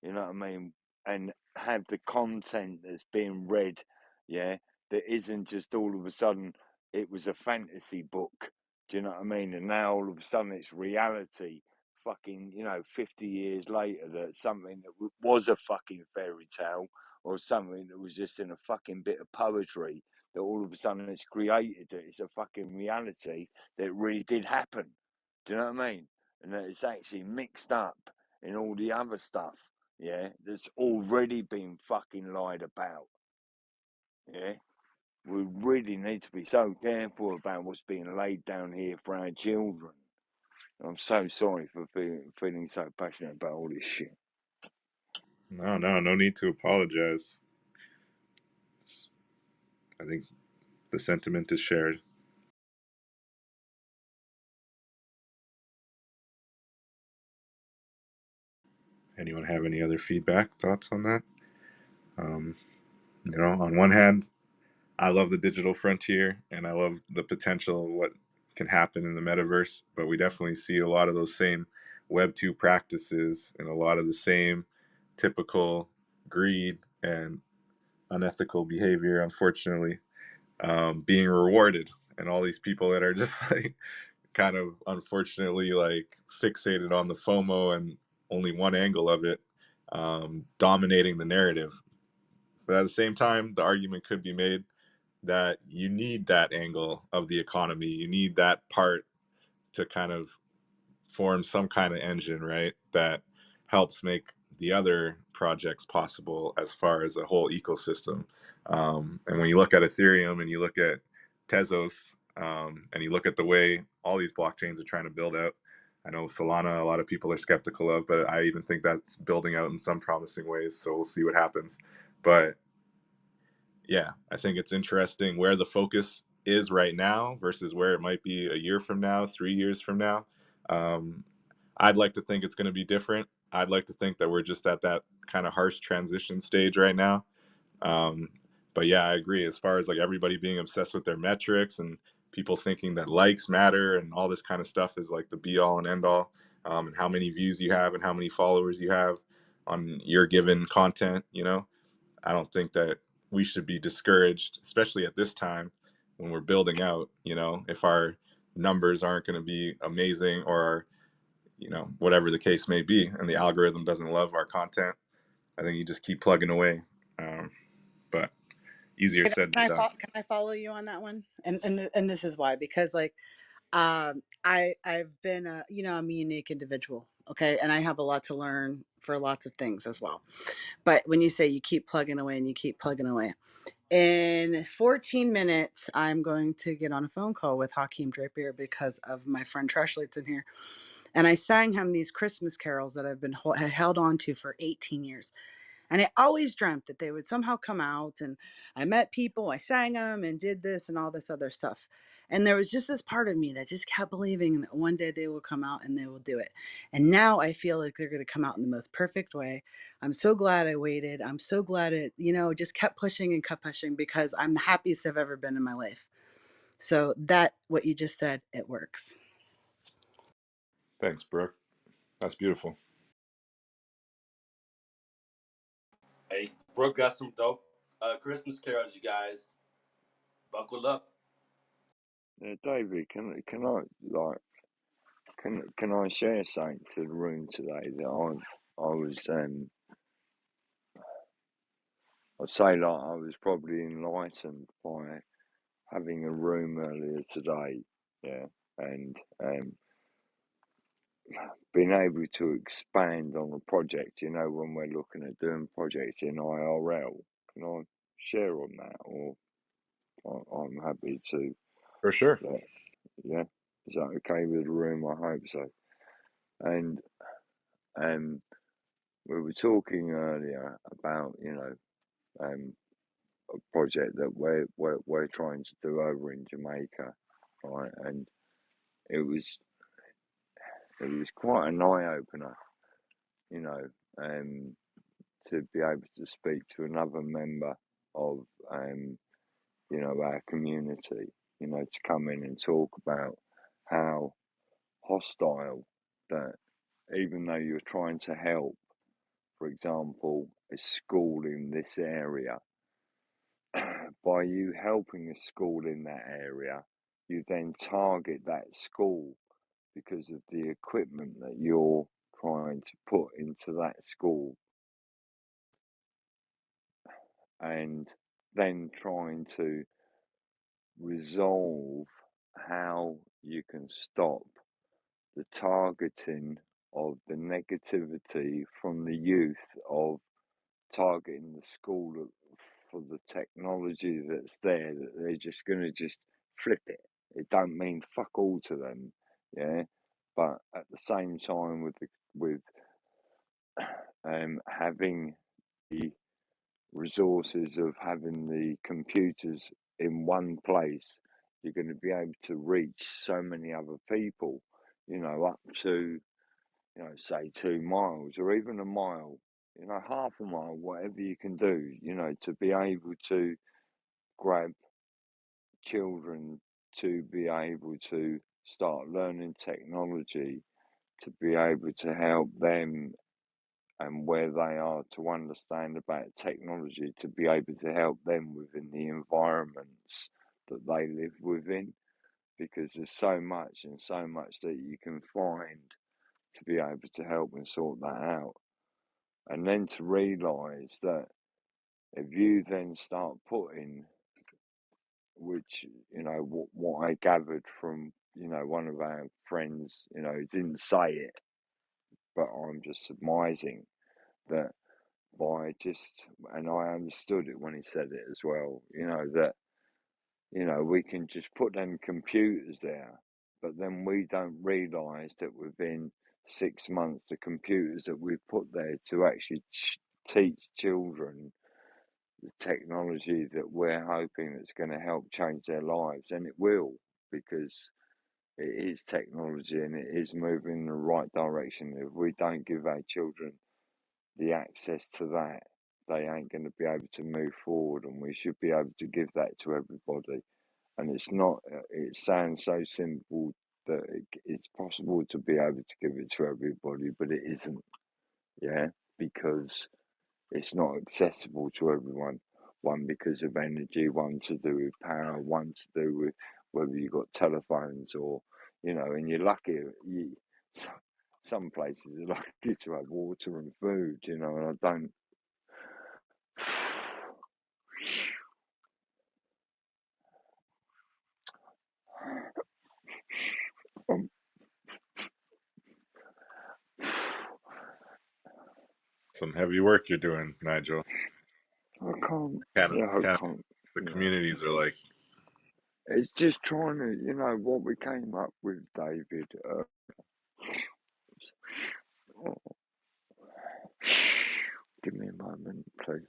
S8: You know what I mean? And have the content that's being read. Yeah, that isn't just all of a sudden it was a fantasy book. Do you know what I mean? And now all of a sudden it's reality. Fucking, 50 years later, that something that was a fucking fairy tale or something that was just in a fucking bit of poetry, that all of a sudden it's created, that it's a fucking reality that really did happen. Do you know what I mean? And that it's actually mixed up in all the other stuff, yeah, that's already been fucking lied about. Yeah, we really need to be so careful about what's being laid down here for our children. I'm so sorry for feeling so passionate about all this shit.
S1: No need to apologize. I think the sentiment is shared. Anyone have any other feedback, thoughts on that? Um, on one hand, I love the digital frontier and I love the potential of what can happen in the metaverse, but we definitely see a lot of those same Web 2 practices and a lot of the same typical greed and unethical behavior, unfortunately, being rewarded, and all these people that are just like kind of unfortunately like fixated on the FOMO and only one angle of it, dominating the narrative. But at the same time, the argument could be made that you need that angle of the economy. You need that part to kind of form some kind of engine, right? That helps make the other projects possible as far as a whole ecosystem. And when you look at Ethereum and you look at Tezos, and you look at the way all these blockchains are trying to build out, I know Solana, a lot of people are skeptical of, but I even think that's building out in some promising ways. So we'll see what happens. But yeah, I think it's interesting where the focus is right now versus where it might be a year from now, 3 years from now. Um, I'd like to think it's going to be different. I'd like to think that we're just at that kind of harsh transition stage right now. Um, but yeah, I agree. As far as like everybody being obsessed with their metrics and people thinking that likes matter and all this kind of stuff is like the be all and end all, and how many views you have and how many followers you have on your given content, I don't think that we should be discouraged, especially at this time when we're building out, if our numbers aren't going to be amazing or, whatever the case may be, and the algorithm doesn't love our content. I think you just keep plugging away. But easier said than done.
S2: Can I follow you on that one? And this is why, because like I've been I'm a unique individual, okay, and I have a lot to learn for lots of things as well. But when you say you keep plugging away and you keep plugging away, in 14 minutes, I'm going to get on a phone call with Hakeem Drapier because of my friend Trashlight's in here. And I sang him these Christmas carols that I've been held on to for 18 years. And I always dreamt that they would somehow come out. And I met people, I sang them and did this and all this other stuff. And there was just this part of me that just kept believing that one day they will come out and they will do it. And now I feel like they're going to come out in the most perfect way. I'm so glad I waited. I'm so glad it, just kept pushing and kept pushing because I'm the happiest I've ever been in my life. So that, what you just said, it works.
S1: Thanks, Brooke. That's beautiful.
S9: Hey, Brooke got some dope Christmas carols, you guys. Buckle up.
S8: David, can I like can I share something to the room today that I was I'd say like I was probably enlightened by having a room earlier today, yeah, and being able to expand on a project. When we're looking at doing projects in IRL, can I share on that, or I'm happy to.
S1: For sure.
S8: Yeah, is that okay with the room? I hope so. And we were talking earlier about a project that we're trying to do over in Jamaica, right? And it was quite an eye opener, to be able to speak to another member of our community, to come in and talk about how hostile that, even though you're trying to help, for example, a school in this area, by you helping a school in that area, you then target that school because of the equipment that you're trying to put into that school, and then trying to resolve how you can stop the targeting of the negativity from the youth of targeting the school for the technology that's there, that they're just going to just flip it. It don't mean fuck all to them, yeah. But at the same time, with having the resources of having the computers in one place, you're going to be able to reach so many other people, up to, say 2 miles or even a mile, half a mile, whatever you can do, to be able to grab children, to be able to start learning technology, to be able to help them and where they are, to understand about technology, to be able to help them within the environments that they live within, because there's so much and so much that you can find to be able to help and sort that out. And then to realise that if you then start putting, which, what I gathered from, one of our friends, he didn't say it, but I'm just surmising that by just, and I understood it when he said it as well, that, we can just put them computers there, but then we don't realise that within 6 months, the computers that we've put there to actually teach children the technology that we're hoping that's going to help change their lives, and it will, because it is technology and it is moving in the right direction. If we don't give our children the access to that, they ain't going to be able to move forward, and we should be able to give that to everybody. And it's not, it sounds so simple that it's possible to be able to give it to everybody, but it isn't, yeah, because it's not accessible to everyone. One, because of energy, one to do with power, one to do with whether you've got telephones or, and you're lucky, some places are lucky to have water and food, and I don't. um,
S1: Some heavy work you're doing, Nigel.
S8: I can't,
S1: Canada,
S8: yeah, I
S1: Canada,
S8: can't,
S1: the communities are like,
S8: it's just trying to, what we came up with, David. Oh, give me a moment, please.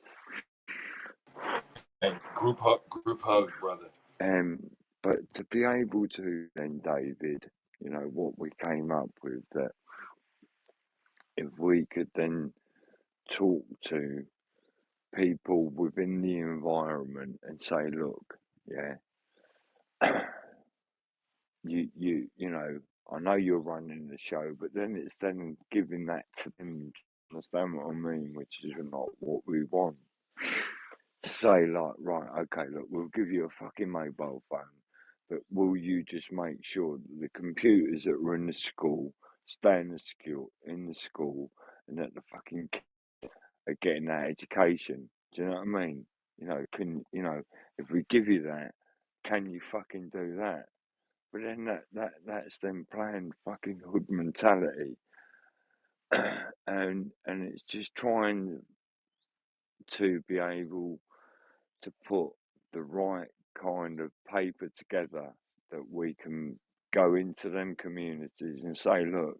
S5: Hey, group hug, brother.
S8: But to be able to then, David, what we came up with, that if we could then talk to people within the environment and say, look, yeah, I know you're running the show, but then it's then giving that to them. Understand what I mean? Which is not what we want. To say, like, right, okay, look, we'll give you a fucking mobile phone, but will you just make sure that the computers that are in the school stay in the school, and that the fucking kids are getting that education? Do you know what I mean? If we give you that, can you fucking do that? But then that's then playing fucking hood mentality, and it's just trying to be able to put the right kind of paper together that we can go into them communities and say, look,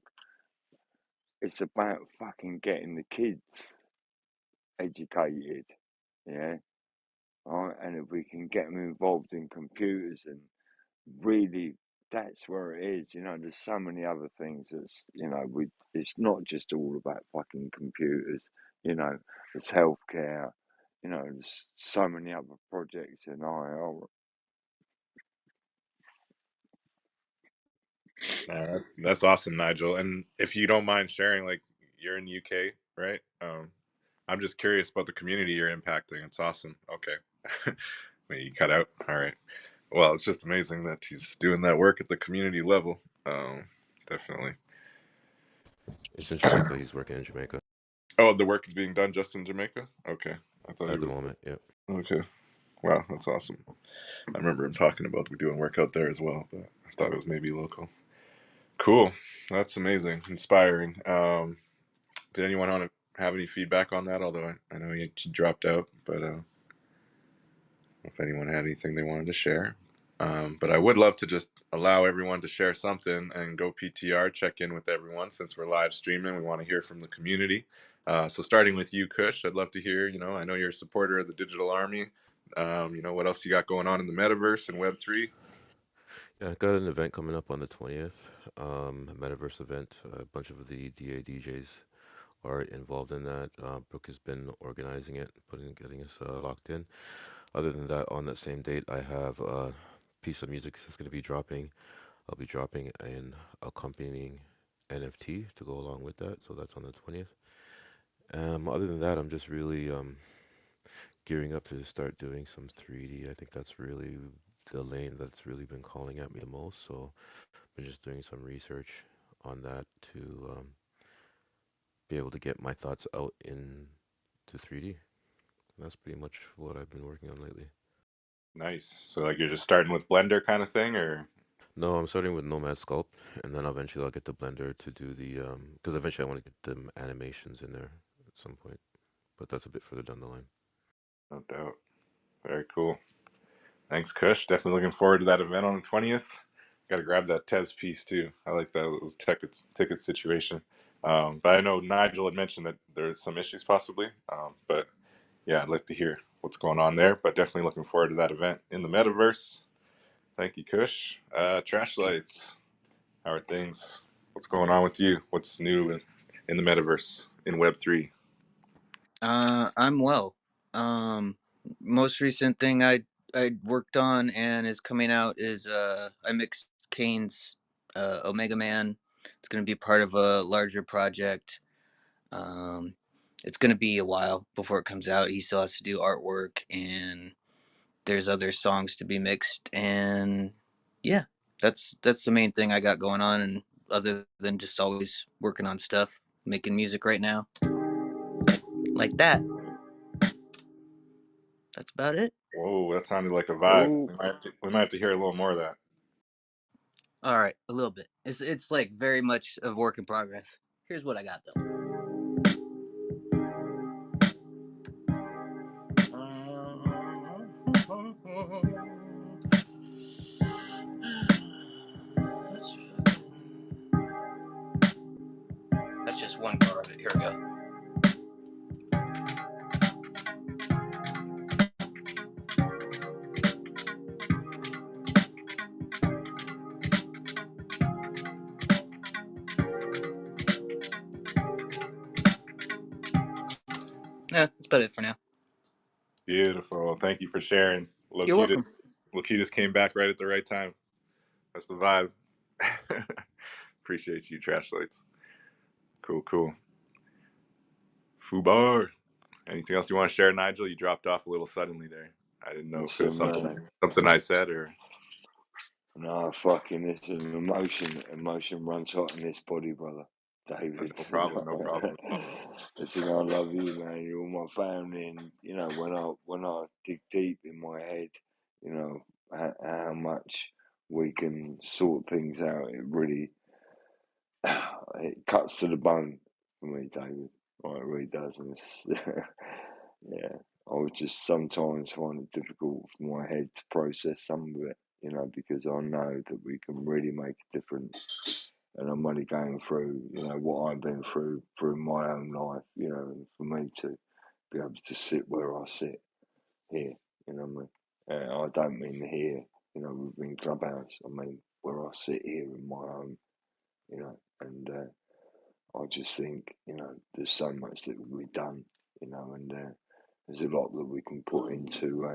S8: it's about fucking getting the kids educated, yeah. Right? And if we can get them involved in computers, and really, that's where it is. There's so many other things that's, it's not just all about fucking computers. There's healthcare. There's so many other projects, and
S1: that's awesome, Nigel. And if you don't mind sharing, like, you're in the UK, right? I'm just curious about the community you're impacting. It's awesome. Okay. Wait, you cut out. All right. Well, it's just amazing that he's doing that work at the community level. Definitely.
S10: It's in Jamaica. He's working in Jamaica
S1: Oh, the work is being done just in Jamaica? Okay. I thought he
S10: at the
S1: was.
S10: moment. Yep.
S1: Okay. Wow, that's awesome. I remember him talking about doing work out there as well, but I thought it was maybe local. Cool. That's amazing. Inspiring. Did anyone want to have any feedback on that? Although I know he dropped out, but if anyone had anything they wanted to share. But I would love to just allow everyone to share something and go PTR, check in with everyone since we're live streaming. We want to hear from the community. So starting with you, Kush, I'd love to hear, I know you're a supporter of the digital army. What else you got going on in the metaverse and Web3?
S10: Yeah, I got an event coming up on the 20th, a metaverse event. A bunch of the DA DJs are involved in that. Brooke has been organizing it, getting us locked in. Other than that, on that same date, I have a piece of music that's going to be dropping. I'll be dropping an accompanying NFT to go along with that. So that's on the 20th. Other than that, I'm just really gearing up to start doing some 3D. I think that's really the lane that's really been calling at me the most. So I'm just doing some research on that to be able to get my thoughts out into 3D. That's pretty much what I've been working on lately.
S1: Nice. So like you're just starting with Blender kind of thing, or
S10: No, I'm starting with Nomad Sculpt, and then eventually I'll get the Blender to do the because eventually I want to get the animations in there at some point, but that's a bit further down the line.
S1: no doubt. Very cool. Thanks, Kush. Definitely looking forward to that event on the 20th. Got to grab that Tez piece too. I like that those ticket situation. But I know Nigel had mentioned that there's some issues possibly. But yeah, I'd like to hear what's going on there. But definitely looking forward to that event in the metaverse. Thank you, Kush. Trash lights. How are things? What's going on with you? What's new in the metaverse in Web 3?
S11: I'm well. Um, Most recent thing I worked on and is coming out is I mixed Kane's Omega Man. It's going to be part of a larger project. Um, it's going to be a while before it comes out. He still has to do artwork, and there's other songs to be mixed. And yeah, that's the main thing I got going on. And other than just always working on stuff, making music right now, like that. That's about it.
S1: Whoa, that sounded like a vibe.
S8: Cool.
S1: We might have to hear a little more of that.
S11: All right, a little bit. It's like very much a work in progress. Here's what I got though. That's just one part of it. Here we go. Yeah, that's about it for now.
S1: Beautiful. Thank you for sharing.
S11: You're
S1: Lokitas,
S11: welcome.
S1: Lokitas came back right at the right time. That's the vibe. Appreciate you, Trash Lights. Cool, cool. Fubar. Anything else you want to share, Nigel? You dropped off a little suddenly there. I didn't know if it was
S8: Listen,
S1: something I said or.
S8: no, fucking listen, emotion runs hot in this body, brother. David.
S1: No problem. No problem.
S8: Listen, I love you, man. You're all my family, and you know when I dig deep in my head, you know how much we can sort things out. It really it cuts to the bone for me, David. Oh, it really does, and it's, yeah. I would just sometimes find it difficult for my head to process some of it, you know, because I know that we can really make a difference. And I'm only going through, you know, what I've been through my own life, you know, and for me to be able to sit where I sit here, you know what I mean? I don't mean here, you know, within Clubhouse. I mean where I sit here in my own, you know, and I just think, you know, there's so much that we've done, you know, and there's a lot that we can put into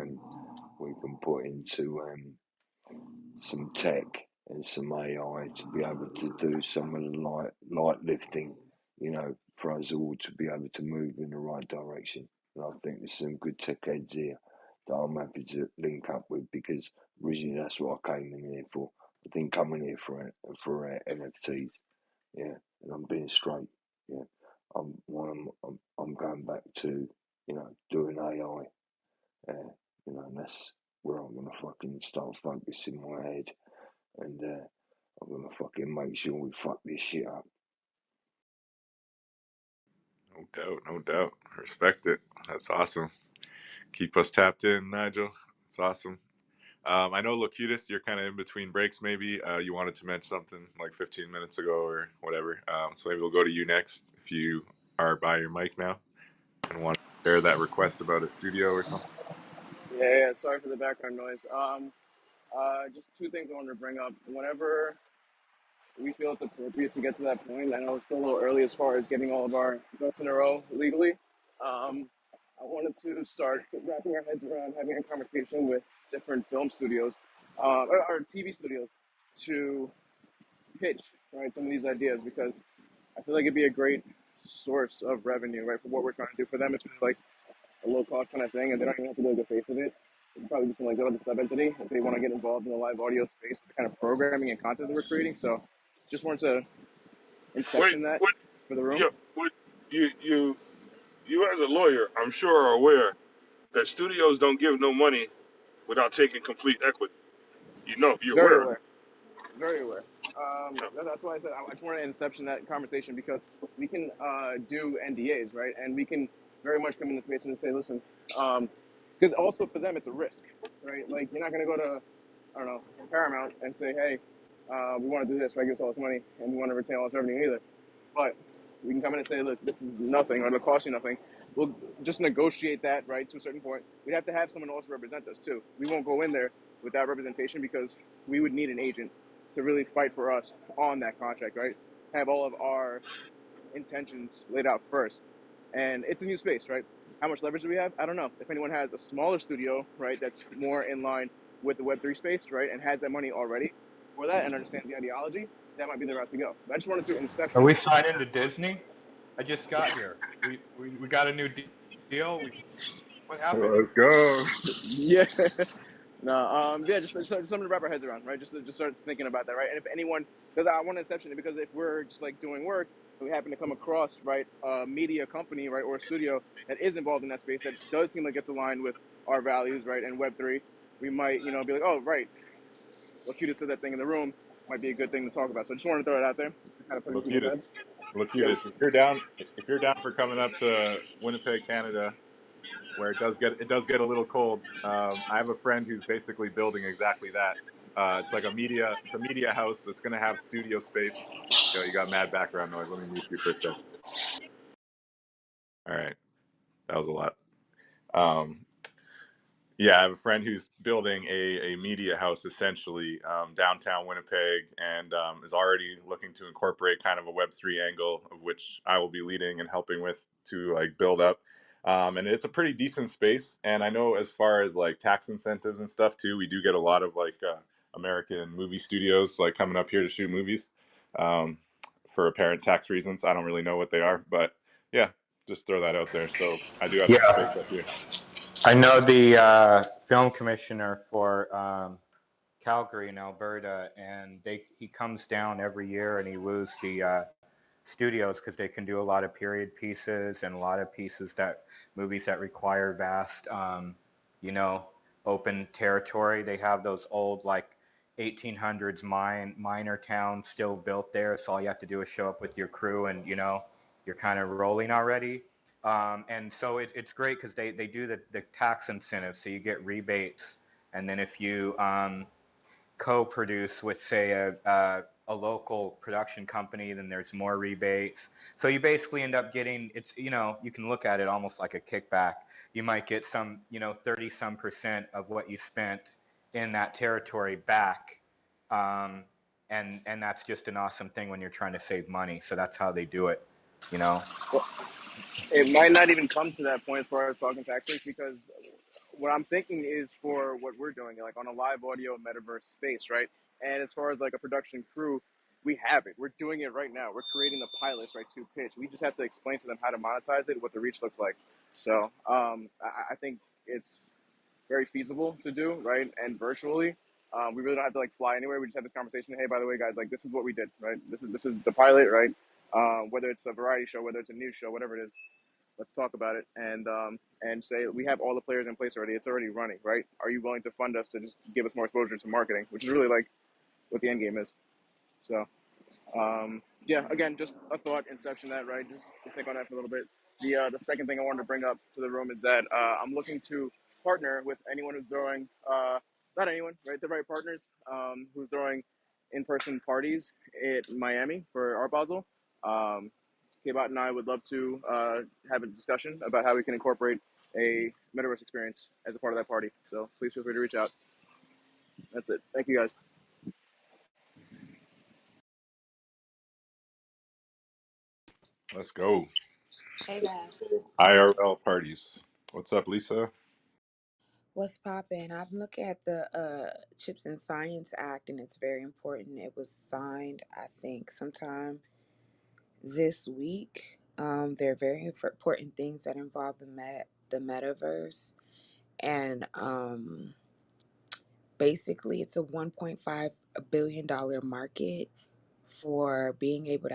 S8: some tech and some AI to be able to do some of the light lifting, you know, for us all to be able to move in the right direction. And I think there's some good tech heads here that I'm happy to link up with because originally that's what I came in here for. I didn't come in here for NFTs, yeah, and I'm being straight, yeah. I'm going back to, you know, doing AI, you know, and that's where I'm gonna fucking start focusing my head, and I'm gonna fucking make sure we fuck this shit up.
S1: No doubt. No doubt. Respect it. That's awesome. Keep us tapped in, Nigel. It's awesome. I know, Locutus, you're kind of in between breaks, maybe. You wanted to mention something like 15 minutes ago or whatever. So maybe we'll go to you next if you are by your mic now and want to share that request about a studio or something.
S12: Yeah. Sorry for the background noise. Just two things I wanted to bring up. Whenever we feel it's appropriate to get to that point, I know it's still a little early as far as getting all of our ducks in a row legally. I wanted to start wrapping our heads around having a conversation with different film studios, or TV studios, to pitch right some of these ideas because I feel like it'd be a great source of revenue, right, for what we're trying to do for them. It's really like a low cost kind of thing, and they don't even have to do like the face of it. It'd probably be something like that with a sub entity if they want to get involved in the live audio space, the kind of programming and content that we're creating. So, just wanted to
S5: Wait,
S12: inception that
S5: what?
S12: for the room.
S5: Yeah, what? You as a lawyer, I'm sure are aware that studios don't give no money without taking complete equity. You're
S12: Very
S5: aware of
S12: aware. Very aware.
S5: that.
S12: That's why I said I just wanted to inception that conversation because we can do NDAs, right? And we can very much come in the space and say, listen, because also for them it's a risk, right? Like you're not going to go to, I don't know, Paramount and say, hey, we want to do this, right? Give us all this money and we want to retain all this revenue either. But we can come in and say, look, this is nothing or it'll cost you nothing. We'll just negotiate that, right, to a certain point. We'd have to have someone also represent us too. We won't go in there without representation because we would need an agent to really fight for us on that contract, right? Have all of our intentions laid out first. And it's a new space, right? How much leverage do we have? I don't know. If anyone has a smaller studio, right, that's more in line with the Web3 space, right, and has that money already for that and understands the ideology, that might be the route to go. But I just wanted to
S13: Are
S12: inception
S13: we
S12: that.
S13: signing to Disney? I just got here. We got a new deal. What happened?
S1: Let's go.
S12: Yeah. No, yeah, just something to wrap our heads around, right? Just start thinking about that, right? And if anyone, because I want to inception it, because if we're just like doing work, and we happen to come across, right, a media company, right, or a studio that is involved in that space that does seem like it's aligned with our values, right, and Web3, we might, be like, oh, right, well, Q just said that thing in the room, might be a good thing to talk about. So I just wanted to throw it out there, just to kind of put it in people's
S1: Locutus.
S12: heads. Yeah,
S1: Locutus. If you're down for coming up to Winnipeg, Canada, where it does get a little cold. I have a friend who's basically building exactly that. It's a media house that's going to have studio space. Yo, you got mad background noise. Let me mute you for a sec. All right, that was a lot. Um, Yeah, I have a friend who's building a media house essentially downtown Winnipeg and is already looking to incorporate kind of a Web3 angle, of which I will be leading and helping with to like build up. And it's a pretty decent space. And I know as far as like tax incentives and stuff too, we do get a lot of like American movie studios like coming up here to shoot movies um, for apparent tax reasons. I don't really know what they are, but yeah, just throw that out there. So I do have some
S13: Yeah,
S1: space up here.
S13: I know the film commissioner for Calgary in Alberta, and he comes down every year and he woos the studios because they can do a lot of period pieces and a lot of movies that require vast, you know, open territory. They have those old like 1800s minor towns still built there, so all you have to do is show up with your crew and you're kind of rolling already. And so it's great because they do the tax incentive, so you get rebates, and then if you co-produce with, say, a local production company, then there's more rebates. So you basically end up getting, you can look at it almost like a kickback. You might get some, 30 some percent of what you spent in that territory back. And that's just an awesome thing when you're trying to save money. So that's how they do it, you know?
S12: well, it might not even come to that point as far as talking tax rates because what I'm thinking is for what we're doing, like on a live audio metaverse space, right? And as far as like a production crew, we have it. We're doing it right now. We're creating the pilots, right, to pitch. We just have to explain to them how to monetize it, what the reach looks like. So I think it's very feasible to do, right? And virtually, we really don't have to like fly anywhere. We just have this conversation. Hey, by the way, guys, like this is what we did, right? This is the pilot, right? Whether it's a variety show, whether it's a news show, whatever it is, let's talk about it and say we have all the players in place already. It's already running, right? Are you willing to fund us to just give us more exposure to marketing, which is really like what the end game is. So yeah, again, just a thought, inception that, right? Just to think on that for a little bit. The second thing I wanted to bring up to the room is that I'm looking to partner with anyone who's throwing, not anyone, right? The right partners who's throwing in-person parties in Miami for Art Basel. Um, Kbot and I would love to have a discussion about how we can incorporate a metaverse experience as a part of that party. So please feel free to reach out. That's it. Thank you guys.
S1: Let's go.
S14: Hey guys,
S1: IRL parties. What's up, Lisa?
S14: what's poppin'? I'm looking at the Chips and Science Act, and it's very important. It was signed, I think, sometime this week. There are very important things that involve the metaverse, and basically, it's a $1.5 billion market for being able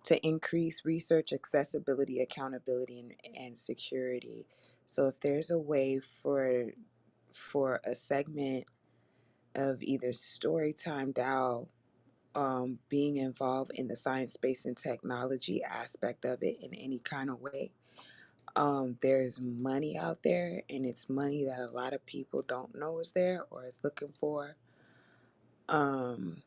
S14: to increase research accessibility, accountability, and security. So if there's a way for a segment of either Storytime DAO being involved in the science, space, and technology aspect of it in any kind of way, there's money out there, and it's money that a lot of people don't know is there or is looking for. Um,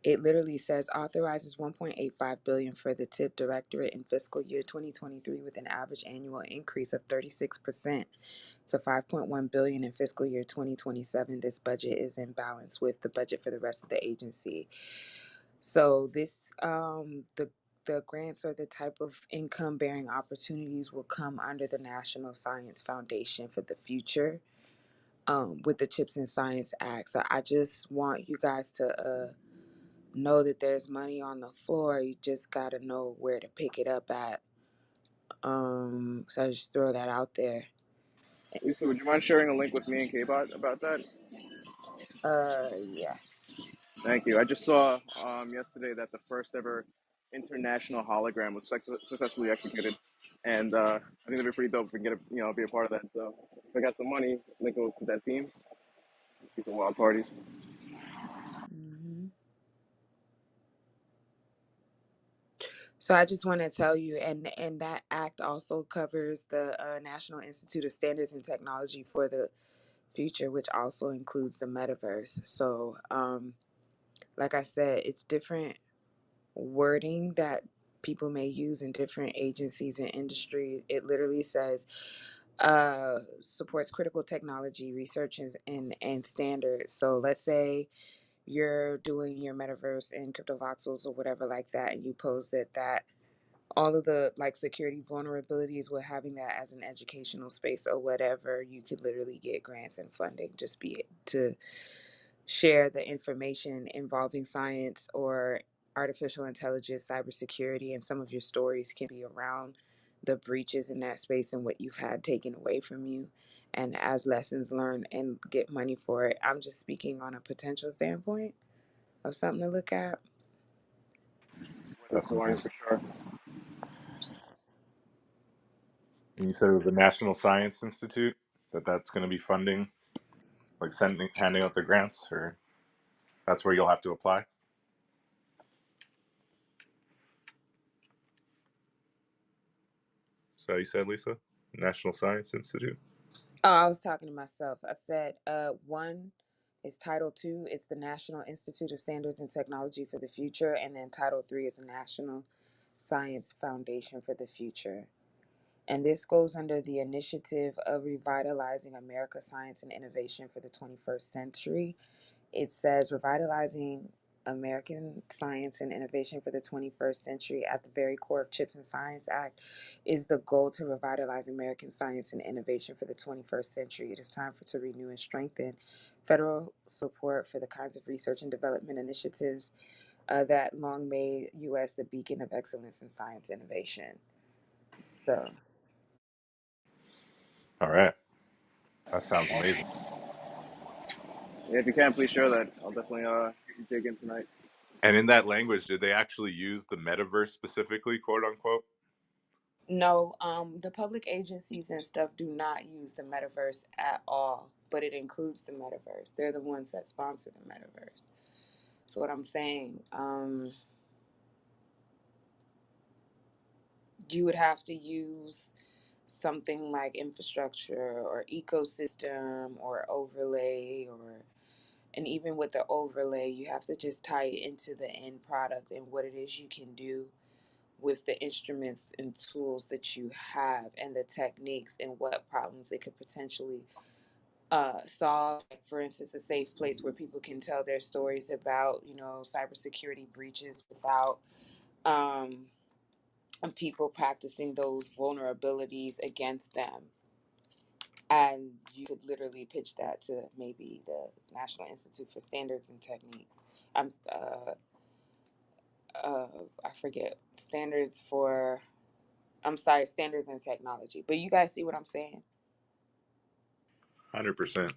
S14: It literally says authorizes 1.85 billion for the TIP Directorate in fiscal year 2023 with an average annual increase of 36% to 5.1 billion in fiscal year 2027. This budget is in balance with the budget for the rest of the agency. So the grants or the type of income bearing opportunities will come under the National Science Foundation for the Future with the Chips and Science Act. So I just want you guys to know that there's money on the floor. You just got to know where to pick it up at. So I just throw that out there.
S12: Lisa, would you mind sharing a link with me and K-Bot about that?
S14: Yeah.
S12: Thank you. I just saw yesterday that the first ever international hologram was successfully executed, and I think it'd be pretty dope if we can be a part of that. So if I got some money, link with that team, be some wild parties.
S14: hmm So I just want to tell you, and that act also covers the National Institute of Standards and Technology for the Future, which also includes the metaverse. So, like I said, it's different wording that people may use in different agencies and industry. It literally says supports critical technology research and standards. So let's say you're doing your metaverse in crypto voxels or whatever like that, and you pose that all of the like security vulnerabilities with having that as an educational space or whatever, you could literally get grants and funding just be it to share the information involving science or artificial intelligence, cybersecurity, and some of your stories can be around the breaches in that space and what you've had taken away from you, and as lessons learned and get money for it. I'm just speaking on a potential standpoint of something to look at.
S12: That's
S1: That's
S12: the learning
S1: amazing.
S12: for sure.
S1: And you said it was the National Science Institute that's going to be funding, like handing out the grants, or that's where you'll have to apply. So you said, Lisa, National Science Institute.
S14: Oh, I was talking to myself. I said, one is Title II. It's the National Institute of Standards and Technology for the Future, and then Title III is the National Science Foundation for the Future. And this goes under the initiative of revitalizing America's science and innovation for the 21st century. It says revitalizing American science and innovation for the 21st century at the very core of Chips and Science Act is the goal to revitalize American science and innovation for the 21st century. It is time to renew and strengthen federal support for the kinds of research and development initiatives that long made U.S. the beacon of excellence in science innovation. So,
S1: All right, that sounds amazing.
S12: Yeah, if you can, please share that. I'll definitely dig in tonight.
S1: And in that language, did they actually use the metaverse specifically, quote unquote?
S14: no, the public agencies and stuff do not use the metaverse at all, but it includes the metaverse. They're the ones that sponsor the metaverse. So what I'm saying, you would have to use something like infrastructure or ecosystem or overlay or and even with the overlay, you have to just tie it into the end product and what it is you can do with the instruments and tools that you have and the techniques and what problems it could potentially solve. Like for instance, a safe place where people can tell their stories about, cybersecurity breaches without um, people practicing those vulnerabilities against them. And you could literally pitch that to maybe the National Institute for Standards and Techniques. I'm I forget standards for. I'm sorry, standards in technology. But you guys see what I'm saying?
S1: 100%.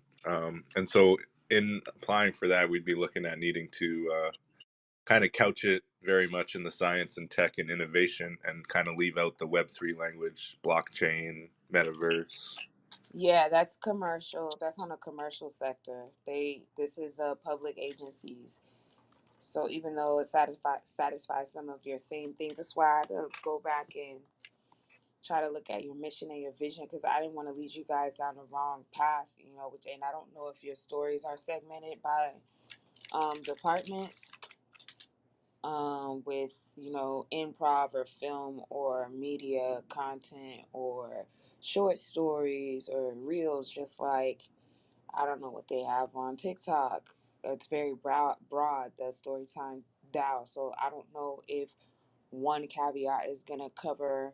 S1: And so, in applying for that, we'd be looking at needing to kind of couch it very much in the science and tech and innovation, and kind of leave out the Web3 language, blockchain, metaverse.
S14: Yeah, that's commercial. That's on the commercial sector. This is public agencies. So even though it satisfies some of your same things, that's why I had to go back and try to look at your mission and your vision, because I didn't want to lead you guys down the wrong path, and I don't know if your stories are segmented by departments, with improv or film or media content or short stories or reels, just like I don't know what they have on TikTok. It's very broad, the Storytime DAO. So I don't know if one caveat is going to cover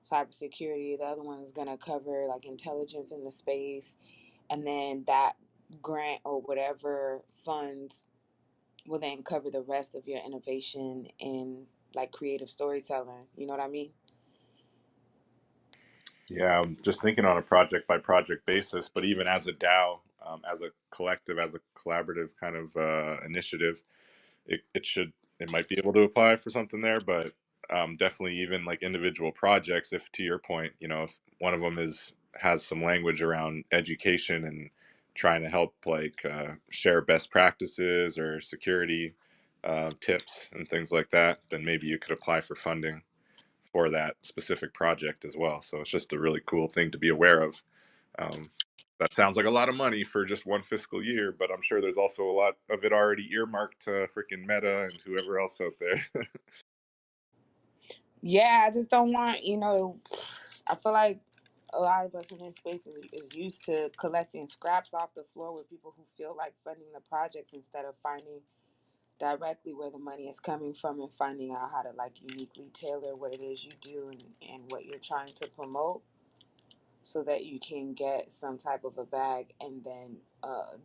S14: cybersecurity, the other one is going to cover like intelligence in the space, and then that grant or whatever funds will then cover the rest of your innovation in like creative storytelling. You know what I mean?
S1: Yeah, I'm just thinking on a project by project basis, but even as a DAO, as a collective, as a collaborative kind of initiative, it might be able to apply for something there, but definitely even like individual projects, if to your point, if one of them has some language around education and trying to help like share best practices or security tips and things like that, then maybe you could apply for funding for that specific project as well. So it's just a really cool thing to be aware of. Um, that sounds like a lot of money for just one fiscal year, but I'm sure there's also a lot of it already earmarked to freaking Meta and whoever else out there.
S14: Yeah, I just don't want, I feel like a lot of us in this space is used to collecting scraps off the floor with people who feel like funding the projects instead of finding directly where the money is coming from and finding out how to like uniquely tailor what it is you do and what you're trying to promote so that you can get some type of a bag and then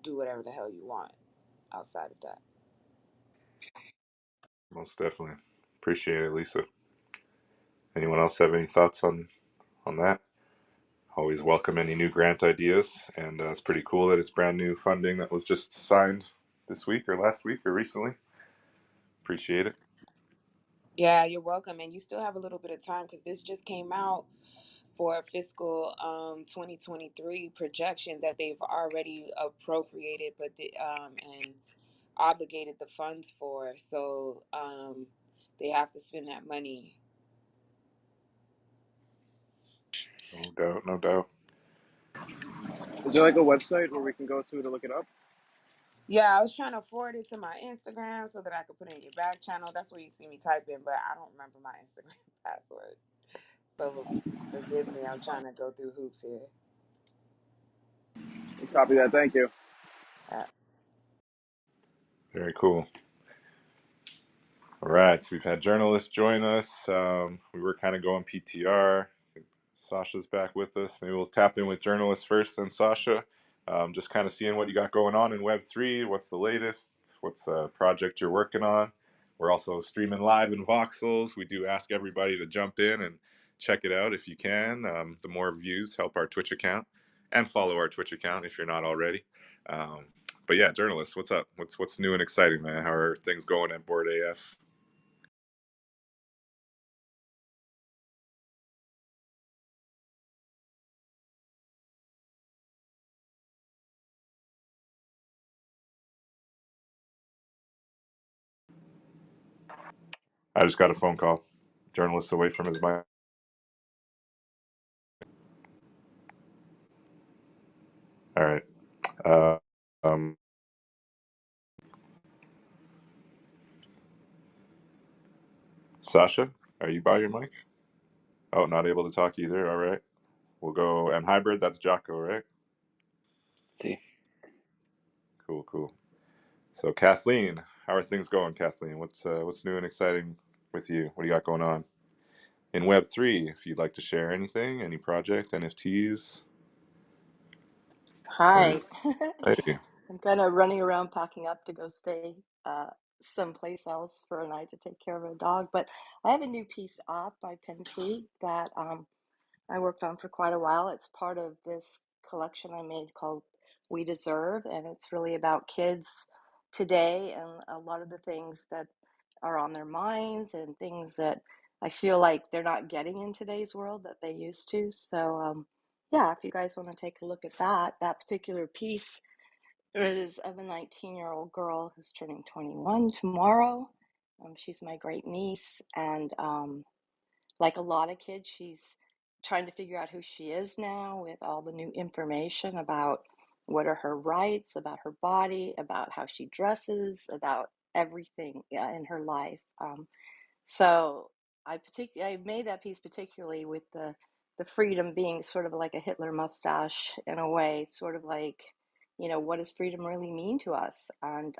S14: do whatever the hell you want outside of that.
S1: Most definitely. Appreciate it, Lisa. Anyone else have any thoughts on that? Always welcome any new grant ideas, and it's pretty cool that it's brand new funding that was just signed this week or last week or recently. Appreciate it.
S14: Yeah, you're welcome. And you still have a little bit of time because this just came out for fiscal 2023 projection that they've already appropriated and obligated the funds for. So they have to spend that money.
S1: No doubt, no doubt.
S12: Is there like a website where we can go to look it up?
S14: Yeah, I was trying to forward it to my Instagram so that I could put it in your back channel. That's where you see me type in, but I don't remember my Instagram password. So forgive me. I'm trying to go through hoops here.
S12: Copy that. Thank you.
S14: Uh,
S1: Very cool. All right, so we've had journalists join us. We were kind of going PTR. Sasha's back with us. Maybe we'll tap in with journalists first, then Sasha. Just kind of seeing what you got going on in Web3. What's the latest? What's a project you're working on? We're also streaming live in Voxels. We do ask everybody to jump in and check it out if you can. The more views help our Twitch account, and follow our Twitch account if you're not already. But yeah, journalists, what's up? What's new and exciting, man? How are things going at Board AF? I just got a phone call. Journalist away from his mic. All right. Uh, um, Sasha, are you by your mic? Oh, not able to talk either. All right. We'll go. And hybrid, that's Jocko, right?
S7: See,
S1: Cool, cool. So Kathleen, how are things going, Kathleen? What's new and exciting with you? What do you got going on in Web3? If you'd like to share anything, any project, NFTs. Hey,
S15: Hi.
S1: hey.
S15: I'm kind of running around packing up to go stay someplace else for a night to take care of a dog. But I have a new piece up by Pentui that I worked on for quite a while. It's part of this collection I made called We Deserve, and it's really about kids today and a lot of the things that are on their minds and things that I feel like they're not getting in today's world that they used to. So, yeah, if you guys want to take a look at that particular piece is of a 19-year-old girl who's turning 21 tomorrow. She's my great niece, and like a lot of kids, she's trying to figure out who she is now with all the new information about what are her rights, about her body, about how she dresses, about everything in her life. So I made that piece particularly with the freedom being sort of like a Hitler mustache in a way, sort of like, what does freedom really mean to us? And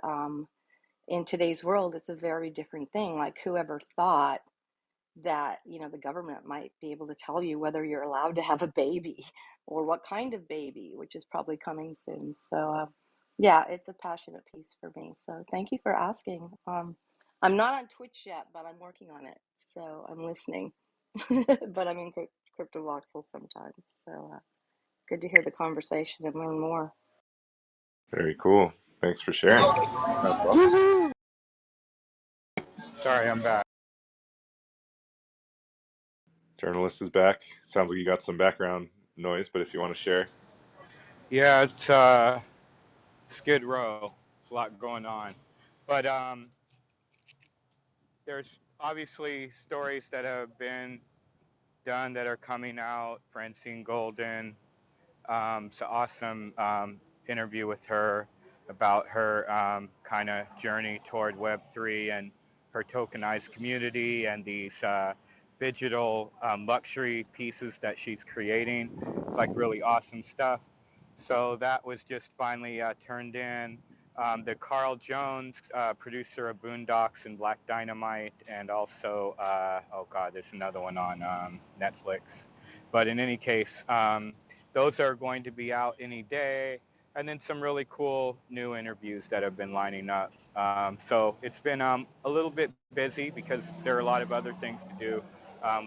S15: in today's world, it's a very different thing. Like, whoever thought that the government might be able to tell you whether you're allowed to have a baby or what kind of baby, which is probably coming soon. So yeah, it's a passionate piece for me, so thank you for asking. I'm not on Twitch yet, but I'm working on it, so I'm listening. But I'm in crypto voxels sometimes, so good to hear the conversation and learn more.
S1: Very cool. Thanks for sharing.
S7: No problem.
S13: Sorry, I'm back.
S1: Journalist is back. Sounds like you got some background noise, but if you want to share.
S13: Yeah, it's Skid Row. There's a lot going on, but there's obviously stories that have been done that are coming out. Francine Golden, it's an awesome interview with her about her kind of journey toward Web3 and her tokenized community and these digital luxury pieces that she's creating. It's like really awesome stuff. So that was just finally turned in. The Carl Jones, producer of Boondocks and Black Dynamite, and also, oh God, there's another one on Netflix. But in any case, those are going to be out any day. And then some really cool new interviews that have been lining up. So it's been a little bit busy because there are a lot of other things to do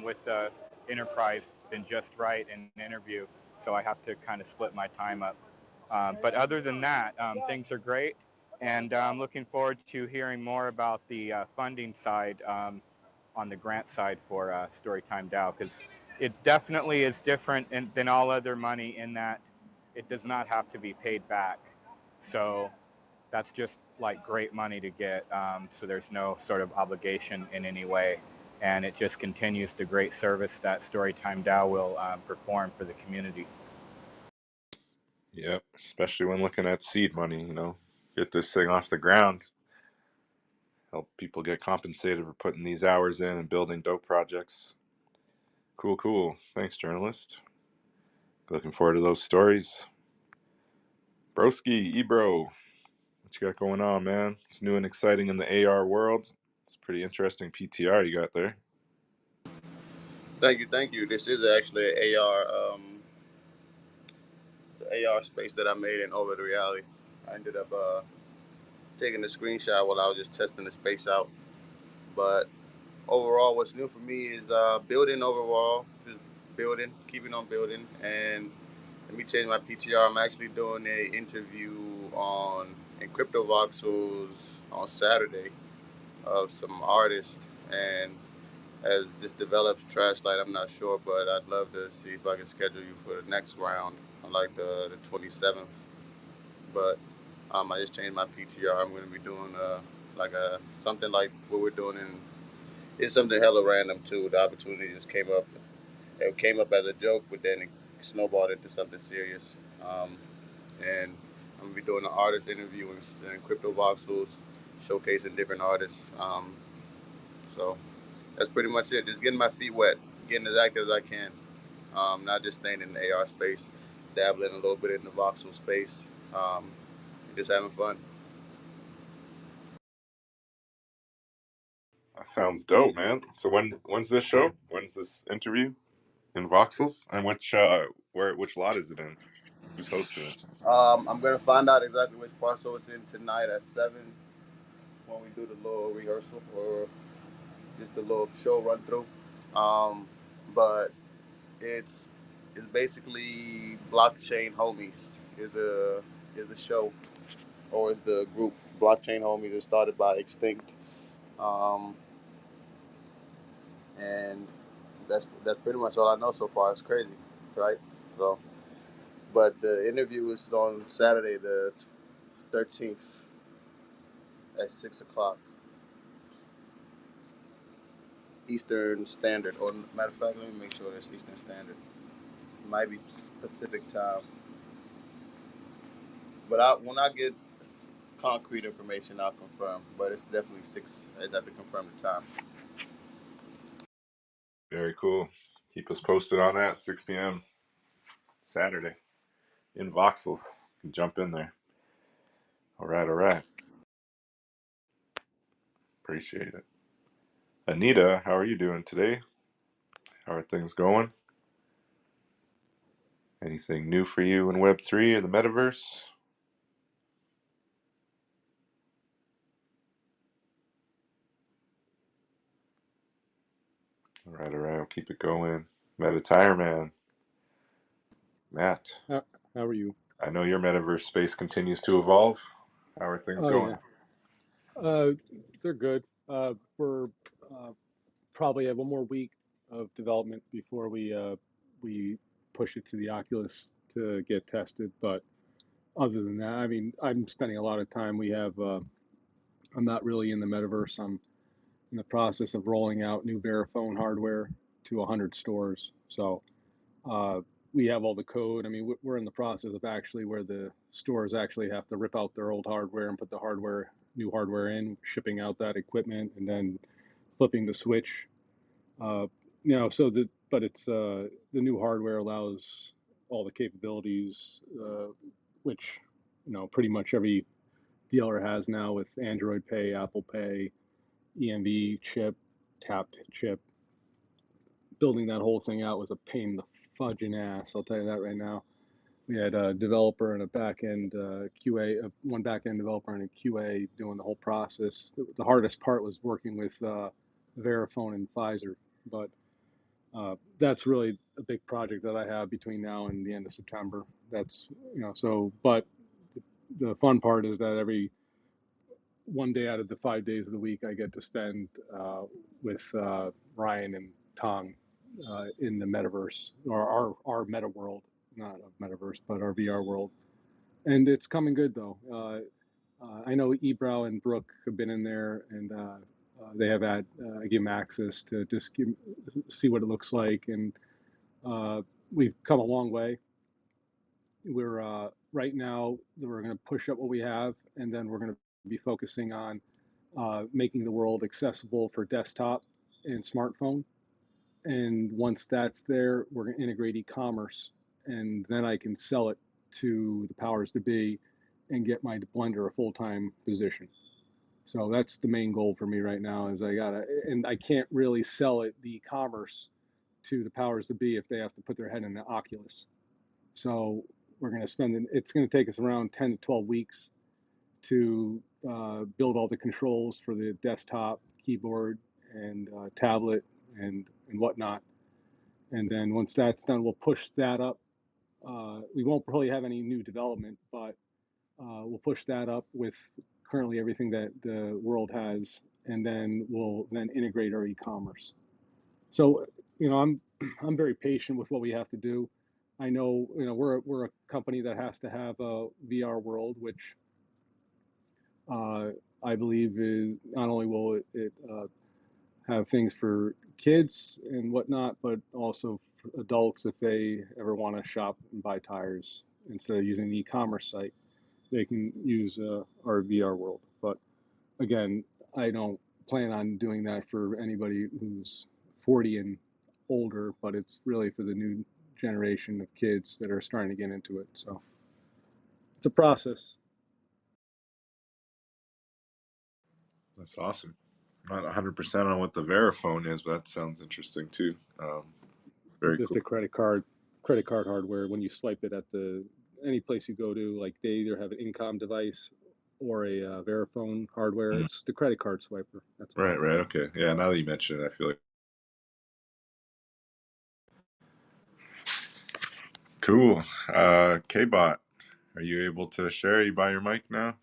S13: with the enterprise than just write an interview. So I have to kind of split my time up. But other than that, things are great. And I'm looking forward to hearing more about the funding side on the grant side for Storytime DAO, because it definitely is different than all other money in that it does not have to be paid back. So that's just like great money to get. So there's no sort of obligation in any way. And it just continues the great service that Storytime DAO will perform for the community.
S1: Yep, especially when looking at seed money, get this thing off the ground. Help people get compensated for putting these hours in and building dope projects. Cool. Thanks, journalist. Looking forward to those stories. Broski, Ebro, what you got going on, man? It's new and exciting in the AR world. It's a pretty interesting PTR you got there.
S16: Thank you. This is actually an AR space that I made in overlay reality. I ended up taking a screenshot while I was just testing the space out. But overall, what's new for me is building overall, just building, keeping on building. And let me change my PTR. I'm actually doing an interview in Crypto Voxels on Saturday of some artists. And as this develops, Trash Light, I'm not sure, but I'd love to see if I can schedule you for the next round on like the 27th. But I just changed my PTR. I'm going to be doing like something like what we're doing it's something hella random too. The opportunity just came up. It came up as a joke, but then it snowballed into something serious. And I'm gonna be doing an artist interview in Crypto Voxels, showcasing different artists. So that's pretty much it. Just getting my feet wet, getting as active as I can. Not just staying in the AR space, dabbling a little bit in the voxel space, just having fun.
S1: That sounds dope, man. So when's this show? When's this interview in Voxels? And which lot is it in? Who's hosting it?
S16: I'm gonna find out exactly which parcel it's in tonight at 7. when we do the little rehearsal or just the little show run through. Um, but it's it's basically blockchain homies is the show or is the group blockchain homies is started by Extinct, um, and that's pretty much all I know so far. It's crazy, right? So, but the interview is on Saturday the 13th at 6 o'clock Eastern Standard. Or matter of fact, let me make sure that's Eastern Standard. It might be Pacific time, but when I get concrete information, I'll confirm. But it's definitely 6. I have to confirm the time.
S1: Very cool. Keep us posted on that. 6 p.m. Saturday in Voxels. You can jump in there. All right, all right. Appreciate it. Anita, how are you doing today? How are things going? Anything new for you in Web3 or the metaverse? All right, I'll keep it going. Metatire Man, Matt,
S17: How are you?
S1: I know your metaverse space continues to evolve. How are things
S17: Oh yeah,
S1: going?
S17: uh, they're good. We're probably have one more week of development before we push it to the Oculus to get tested. But other than that, I mean, I'm spending a lot of time. I'm not really in the metaverse. I'm in the process of rolling out new Verifone hardware to 100 stores. So uh, we have all the code. I mean, we're in the process of actually where the stores actually have to rip out their old hardware and put the new hardware in, shipping out that equipment, and then flipping the switch. Uh, but it's the new hardware allows all the capabilities, which pretty much every dealer has now with Android Pay, Apple Pay, EMV chip, tap chip. Building that whole thing out was a pain in the fudging ass. I'll tell you that right now. We had a developer and a back end QA, one back end developer and a QA doing the whole process. The hardest part was working with Verifone and Pfizer, but that's really a big project that I have between now and the end of September. That's but the fun part is that every one day out of the 5 days of the week I get to spend with Ryan and Tong in the metaverse or our meta world, not a metaverse, but our VR world. And it's coming good though. I know Ebrow and Brooke have been in there, and they have had give them access to just see what it looks like, and we've come a long way. We're right now we're going to push up what we have, and then we're going to be focusing on making the world accessible for desktop and smartphone. And once that's there, we're going to integrate e-commerce, and then I can sell it to the powers to be and get my blender a full-time position. So that's the main goal for me right now is and I can't really sell it, the e-commerce, to the powers to be if they have to put their head in the Oculus. So we're going to it's going to take us around 10 to 12 weeks to build all the controls for the desktop, keyboard, and tablet and whatnot. And then once that's done, we'll push that up. We won't really have any new development, but we'll push that up with currently everything that the world has, and then we'll then integrate our e-commerce. So, I'm very patient with what we have to do. I know, we're a company that has to have a VR world, which I believe is not only will it have things for kids and whatnot, but also for adults if they ever want to shop and buy tires instead of using the e-commerce site, they can use our VR world. But again, I don't plan on doing that for anybody who's 40 and older, but it's really for the new generation of kids that are starting to get into it. So it's a process.
S1: That's awesome. I'm not 100% on what the Verifone is, but that sounds interesting too. Very
S17: Just
S1: cool.
S17: a credit card hardware. When you swipe it at any place you go to, like they either have an in-com device or a Verifone hardware.
S1: Mm.
S17: It's the credit card swiper. That's all.
S1: Right, right. Okay. Yeah, now that you mention it, I feel like cool. K-Bot, are you able to share? You buy your mic now?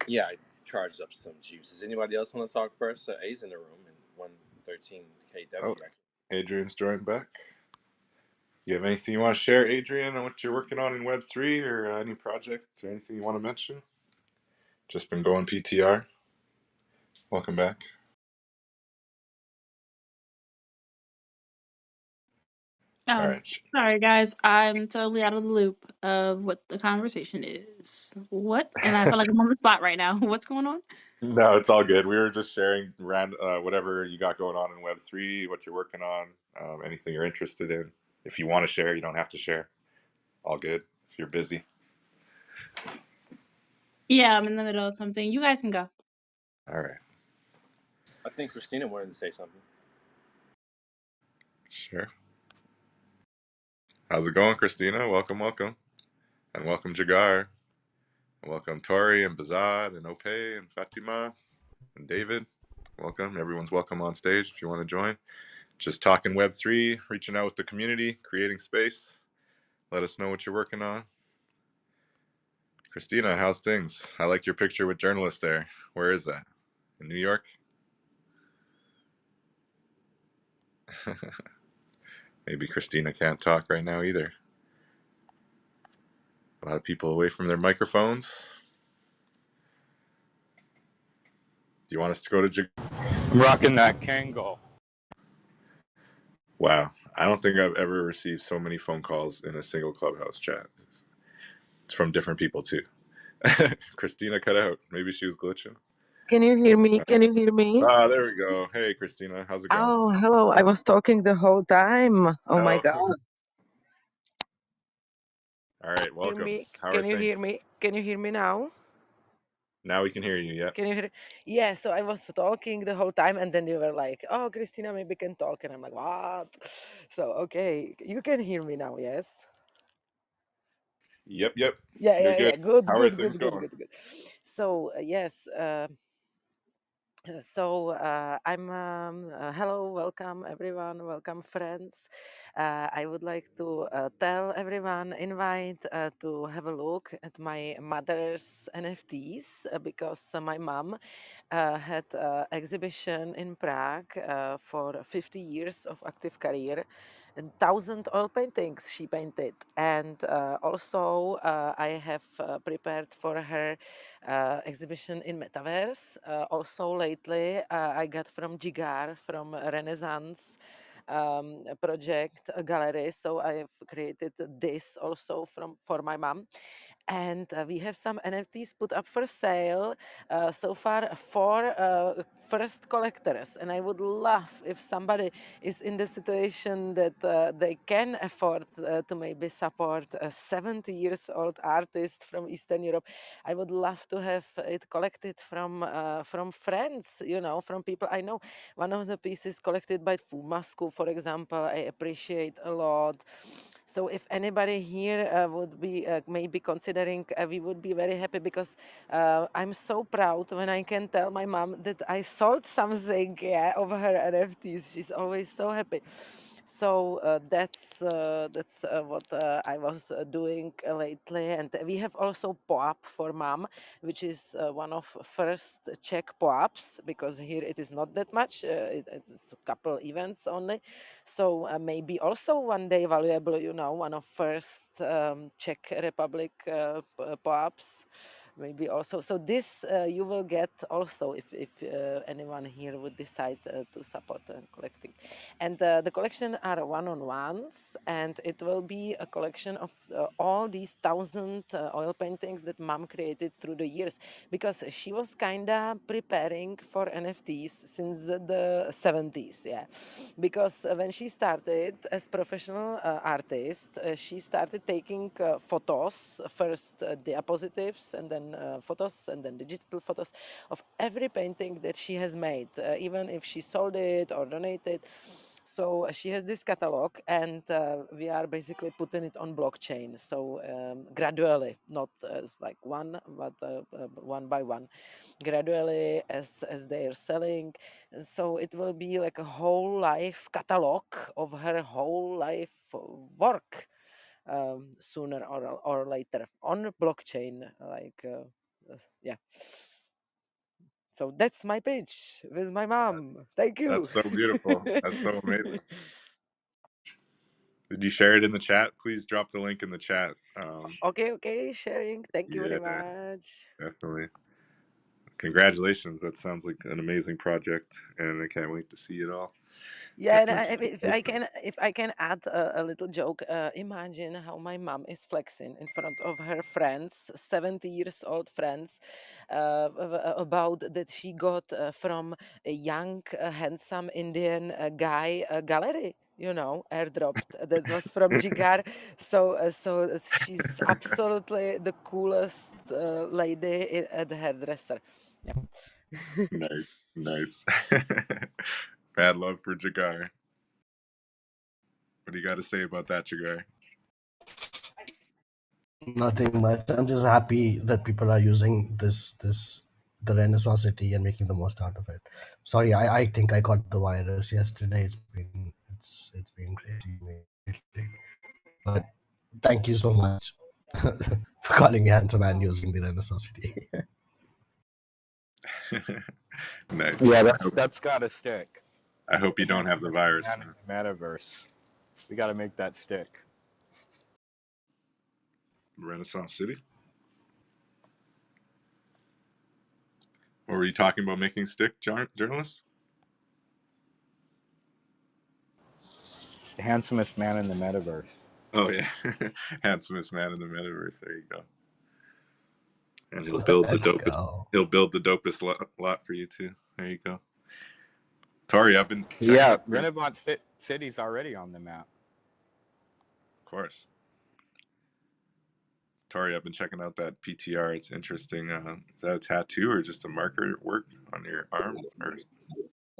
S9: Yeah, I charged up some juice. Does anybody else want to talk first? A's in the room and 113 KW.
S1: Oh, Adrian's joined back. You have anything you want to share, Adrian, on what you're working on in Web3 or any project or anything you want to mention? Just been going PTR. Welcome back. All right.
S4: Sorry guys, I'm totally out of the loop of what the conversation is. What? And I feel like I'm on the spot right now. What's going on?
S1: No, it's all good. We were just sharing whatever you got going on in Web3, what you're working on, anything you're interested in. If you want to share, you don't have to share. All good. If you're busy.
S4: Yeah, I'm in the middle of something. You guys can go.
S1: All right.
S9: I think Christina wanted to say something.
S1: Sure. How's it going, Christina? Welcome, welcome. And welcome, Jagar. And welcome, Tori and Bazad and Ope and Fatima and David. Welcome. Everyone's welcome on stage if you want to join. Just talking Web3, reaching out with the community, creating space. Let us know what you're working on. Christina, how's things? I like your picture with journalists there. Where is that? In New York? Maybe Christina can't talk right now either. A lot of people away from their microphones. Do you want us to go to
S13: I'm rocking that Kangol.
S1: Wow. I don't think I've ever received so many phone calls in a single Clubhouse chat. It's from different people too. Christina cut out. Maybe she was glitching.
S18: Can you hear me? Can you hear me?
S1: Ah, there we go. Hey, Christina. How's it going?
S18: Oh, hello. I was talking the whole time. Oh my
S1: Oh,
S18: God.
S1: all right.
S18: Hear
S1: Welcome.
S18: me?
S1: How are
S18: Can you hear
S1: things?
S18: me? Can you hear me now?
S1: Now we can hear you. Yeah.
S18: Can you hear? Yeah, so I was talking the whole time and then you were like, oh, Christina maybe can talk. And I'm like, what? So, okay. You can hear me now, yes?
S1: Yep. Yep.
S18: Yeah,
S1: You're
S18: yeah,
S1: good.
S18: yeah. Good,
S1: How are
S18: good,
S1: things
S18: good, good,
S1: going?
S18: good, good. So, yes. So I'm hello, welcome everyone, welcome friends. I would like to tell everyone, invite to have a look at my mother's NFTs because my mom had exhibition in Prague for 50 years of active career. And 1,000 oil paintings she painted, and also I have prepared for her exhibition in Metaverse. Also, lately, I got from Jigar, from Renaissance project gallery. So I have created this also for my mom. And we have some NFTs put up for sale so far for first collectors. And I would love if somebody is in the situation that they can afford to maybe support a 70 years old artist from Eastern Europe. I would love to have it collected from friends, you know, from people I know. One of the pieces collected by Fumasku, for example, I appreciate a lot. So if anybody here would be maybe considering, we would be very happy because I'm so proud when I can tell my mom that I sold something, yeah, of her NFTs. She's always so happy. So that's what I was doing lately, and we have also POAP for mom, which is one of first Czech POAPs because here it is not that much. It's a couple events only, so maybe also one day valuable. You know, one of first Czech Republic POAPs maybe also. So this you will get also if anyone here would decide to support collecting. And the collection are one-on-ones, and it will be a collection of all these 1,000 oil paintings that mom created through the years, because she was kinda preparing for NFTs since the 70s, yeah. Because when she started as professional artist, she started taking photos, first diapositives, and then photos, and then digital photos of every painting that she has made, even if she sold it or donated. So she has this catalog, and we are basically putting it on blockchain. So gradually, not as like one, but one by one, gradually as they are selling. So it will be like a whole life catalog of her whole life work, sooner or later on blockchain. Like yeah. So that's my page with my mom. Thank you.
S1: That's so beautiful. That's so amazing. Did you share it in the chat? Please drop the link in the chat.
S18: Okay, sharing. Thank you very
S1: Yeah,
S18: much.
S1: definitely. Congratulations. That sounds like an amazing project, and I can't wait to see it all.
S18: Yeah,
S1: Can't
S18: and
S1: wait to keep posting.
S18: if I can add a little joke, imagine how my mom is flexing in front of her friends, 70 years old friends, about that she got from a young, handsome Indian guy gallery. You know, airdropped. That was from Jigar. So she's absolutely the coolest lady at the hairdresser. Yeah.
S1: Nice, nice. Bad love for Jagar. What do you got to say about that, Jagar?
S19: Nothing much. I'm just happy that people are using the Renaissance City and making the most out of it. Sorry, I think I got the virus yesterday. It's been crazy lately. But thank you so much for calling me handsome and using the Renaissance City.
S1: Nice.
S13: Yeah, that's got to stick.
S1: I hope you don't have the virus,
S13: Man in
S1: man.
S13: the metaverse. We got to make that stick.
S1: Renaissance City. Or were you talking about making stick, journalist?
S13: The handsomest man in the metaverse.
S1: Oh yeah, handsomest man in the metaverse. There you go. And he'll build the
S19: Let's
S1: dopest.
S19: go.
S1: He'll build the dopest lot for you too. There you go. Tori, I've been checking
S13: Yeah,
S1: out your.
S13: Renaissance City's already on the map.
S1: Of course. Tori, I've been checking out that PTR. It's interesting. Is that a tattoo or just a marker work on your arm? Or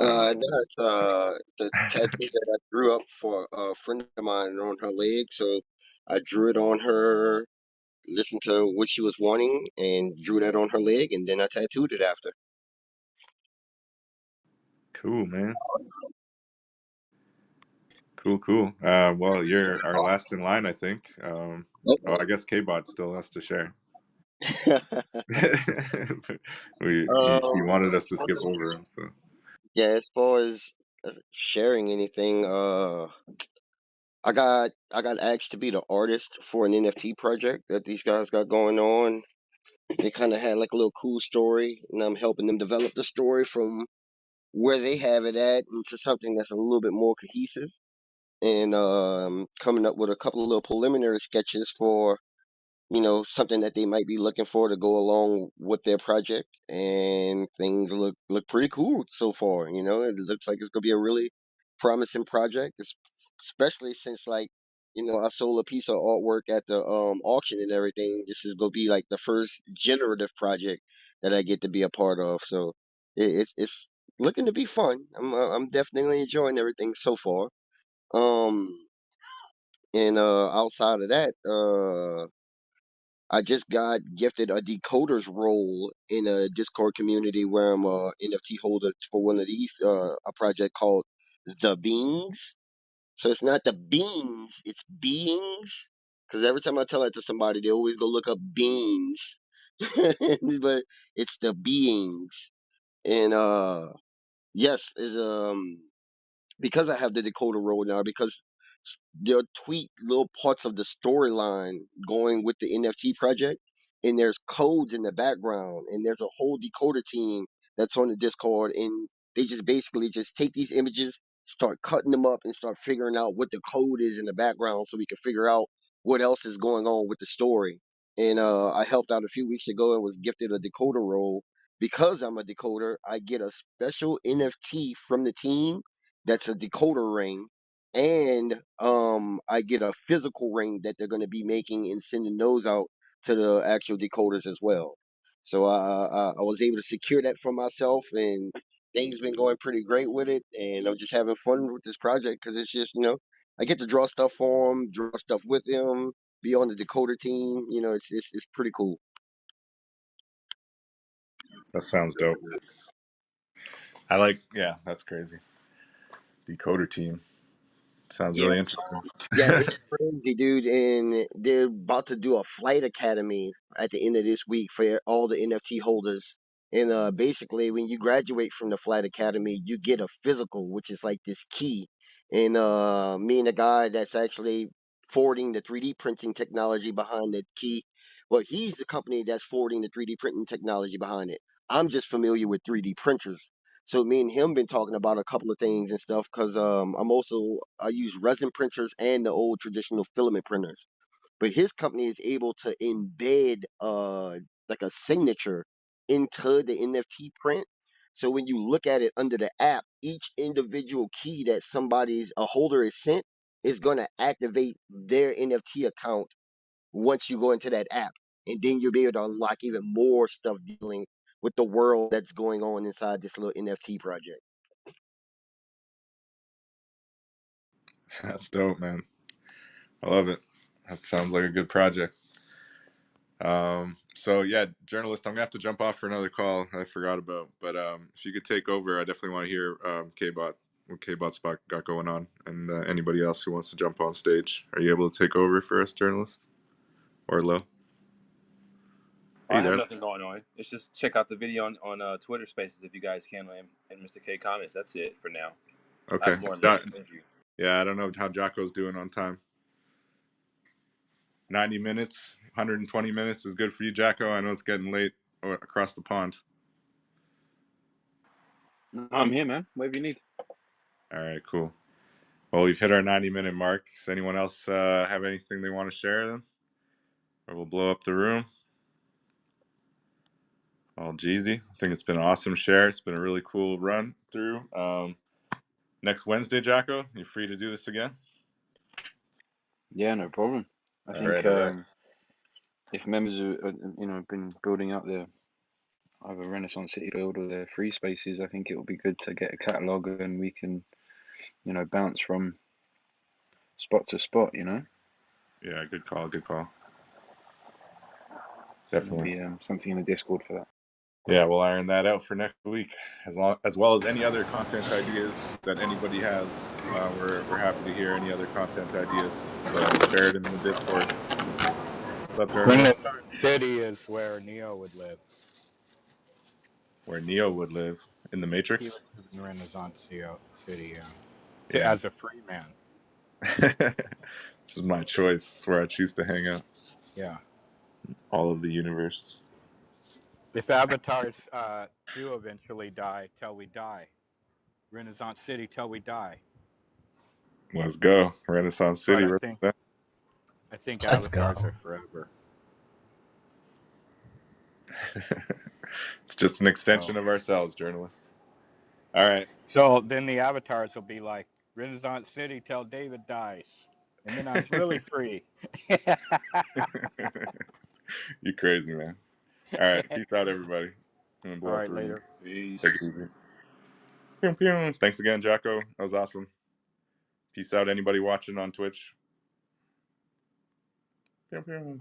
S1: I don't know.
S20: That's the tattoo that I drew up for a friend of mine on her leg. So I drew it on her, listened to what she was wanting, and drew that on her leg, and then I tattooed it after.
S1: Cool, man. Cool, cool. Well, you're our last in line, I think. Oh, I guess K-Bot still has to share. He
S20: um,
S1: wanted us to skip over him, so.
S20: yeah, as far as sharing anything, I got asked to be the artist for an NFT project that these guys got going on. They kind of had like a little cool story, and I'm helping them develop the story from where they have it at into something that's a little bit more cohesive, and coming up with a couple of little preliminary sketches for something that they might be looking for to go along with their project. And things look pretty cool so far. It looks like it's gonna be a really promising project, especially since, like, I sold a piece of artwork at the auction and everything. This is gonna be like the first generative project that I get to be a part of. So it's looking to be fun. I'm definitely enjoying everything so far. Um, and outside of that, I just got gifted a decoder's role in a Discord community where I'm a NFT holder for one of these, a project called The Beings. So it's not the beans, it's beings. Because every time I tell that to somebody, they always go look up beans. But it's the beings. And yes, because I have the decoder role now, because they'll tweak little parts of the storyline going with the NFT project, and there's codes in the background, and there's a whole decoder team that's on the Discord, and they just basically just take these images, start cutting them up, and start figuring out what the code is in the background, so we can figure out what else is going on with the story. And I helped out a few weeks ago and was gifted a decoder role. Because I'm a decoder, I get a special NFT from the team that's a decoder ring, and I get a physical ring that they're going to be making and sending those out to the actual decoders as well. So I was able to secure that for myself, and things been going pretty great with it, and I'm just having fun with this project because it's just I get to draw stuff for him, draw stuff with him, be on the decoder team. It's pretty cool.
S1: That sounds dope. I like, yeah, that's crazy. Decoder team sounds
S20: Yeah.
S1: really interesting.
S20: Yeah, it's crazy, dude. And they're about to do a flight academy at the end of this week for all the NFT holders. And basically, when you graduate from the flight academy, you get a physical, which is like this key. And me and the guy that's actually forwarding the 3D printing technology behind the key, well, he's the company that's forwarding the 3D printing technology behind it. I'm just familiar with 3D printers. So me and him been talking about a couple of things and stuff because I use resin printers and the old traditional filament printers. But his company is able to embed like a signature into the NFT print. So when you look at it under the app, each individual key that a holder is sent is going to activate their NFT account once you go into that app. And then you'll be able to unlock even more stuff dealing with the world that's going on inside this little NFT project.
S1: That's dope, man. I love it. That sounds like a good project. So yeah, journalist, I'm gonna have to jump off for another call I forgot about. But if you could take over, I definitely want to hear K-Bot, what K-Bot's got going on, and anybody else who wants to jump on stage. Are you able to take over for us, journalist? Or Lo? Are
S9: I
S1: you
S9: have
S1: there?
S9: nothing going on. It's just check out the video on Twitter Spaces if you guys can, and Mr. K comments. That's it for now. I
S1: Okay.
S9: have more later. Thank you.
S1: Yeah, I don't know how Jocko's doing on time. 90 minutes, 120 minutes is good for you, Jocko. I know it's getting late across the pond.
S7: I'm here, man. Whatever you need.
S1: All right, cool. Well, we've hit our 90-minute mark. Does anyone else have anything they want to share then? Or we'll blow up the room. All Jeezy. I think it's been an awesome share. It's been a really cool run through. Next Wednesday, Jocko, you free to do this again?
S7: Yeah, no problem. I
S1: All
S7: think
S1: right, all right.
S7: if members have been building up their either Renaissance City build or their free spaces, I think it would be good to get a catalog and we can, bounce from spot to spot.
S1: Yeah, good call, good call.
S7: So there'll
S1: Definitely.
S7: be something in the Discord for that.
S1: Yeah, we'll iron that out for next week, as well as any other content ideas that anybody has. We're happy to hear any other content ideas. So share it in the Discord. What's up, journalist?
S13: Renaissance City is where Neo would live.
S1: Where Neo would live in the
S13: He
S1: Matrix.
S13: lives in Renaissance City,
S1: Yeah.
S13: as a free man.
S1: This is my choice. It's where I choose to hang out.
S13: Yeah.
S1: All of the universe.
S13: If avatars do eventually die, till we die. Renaissance City till we die.
S1: Let's go. Renaissance
S13: But
S1: City.
S13: I think
S19: Let's
S13: avatars
S19: go.
S13: are forever.
S1: It's just an
S13: So
S1: extension of ourselves, journalists. All right.
S13: so then the avatars will be like Renaissance City till David dies. And then I'm really free.
S1: You crazy, man. All right. Peace out, everybody. I'm gonna
S13: All
S1: blow up
S13: right,
S1: the room.
S13: later.
S1: Take
S7: Peace.
S1: it easy. Pew, pew. Thanks again, Jocko. That was awesome. Peace out, anybody watching on Twitch. Pew, pew.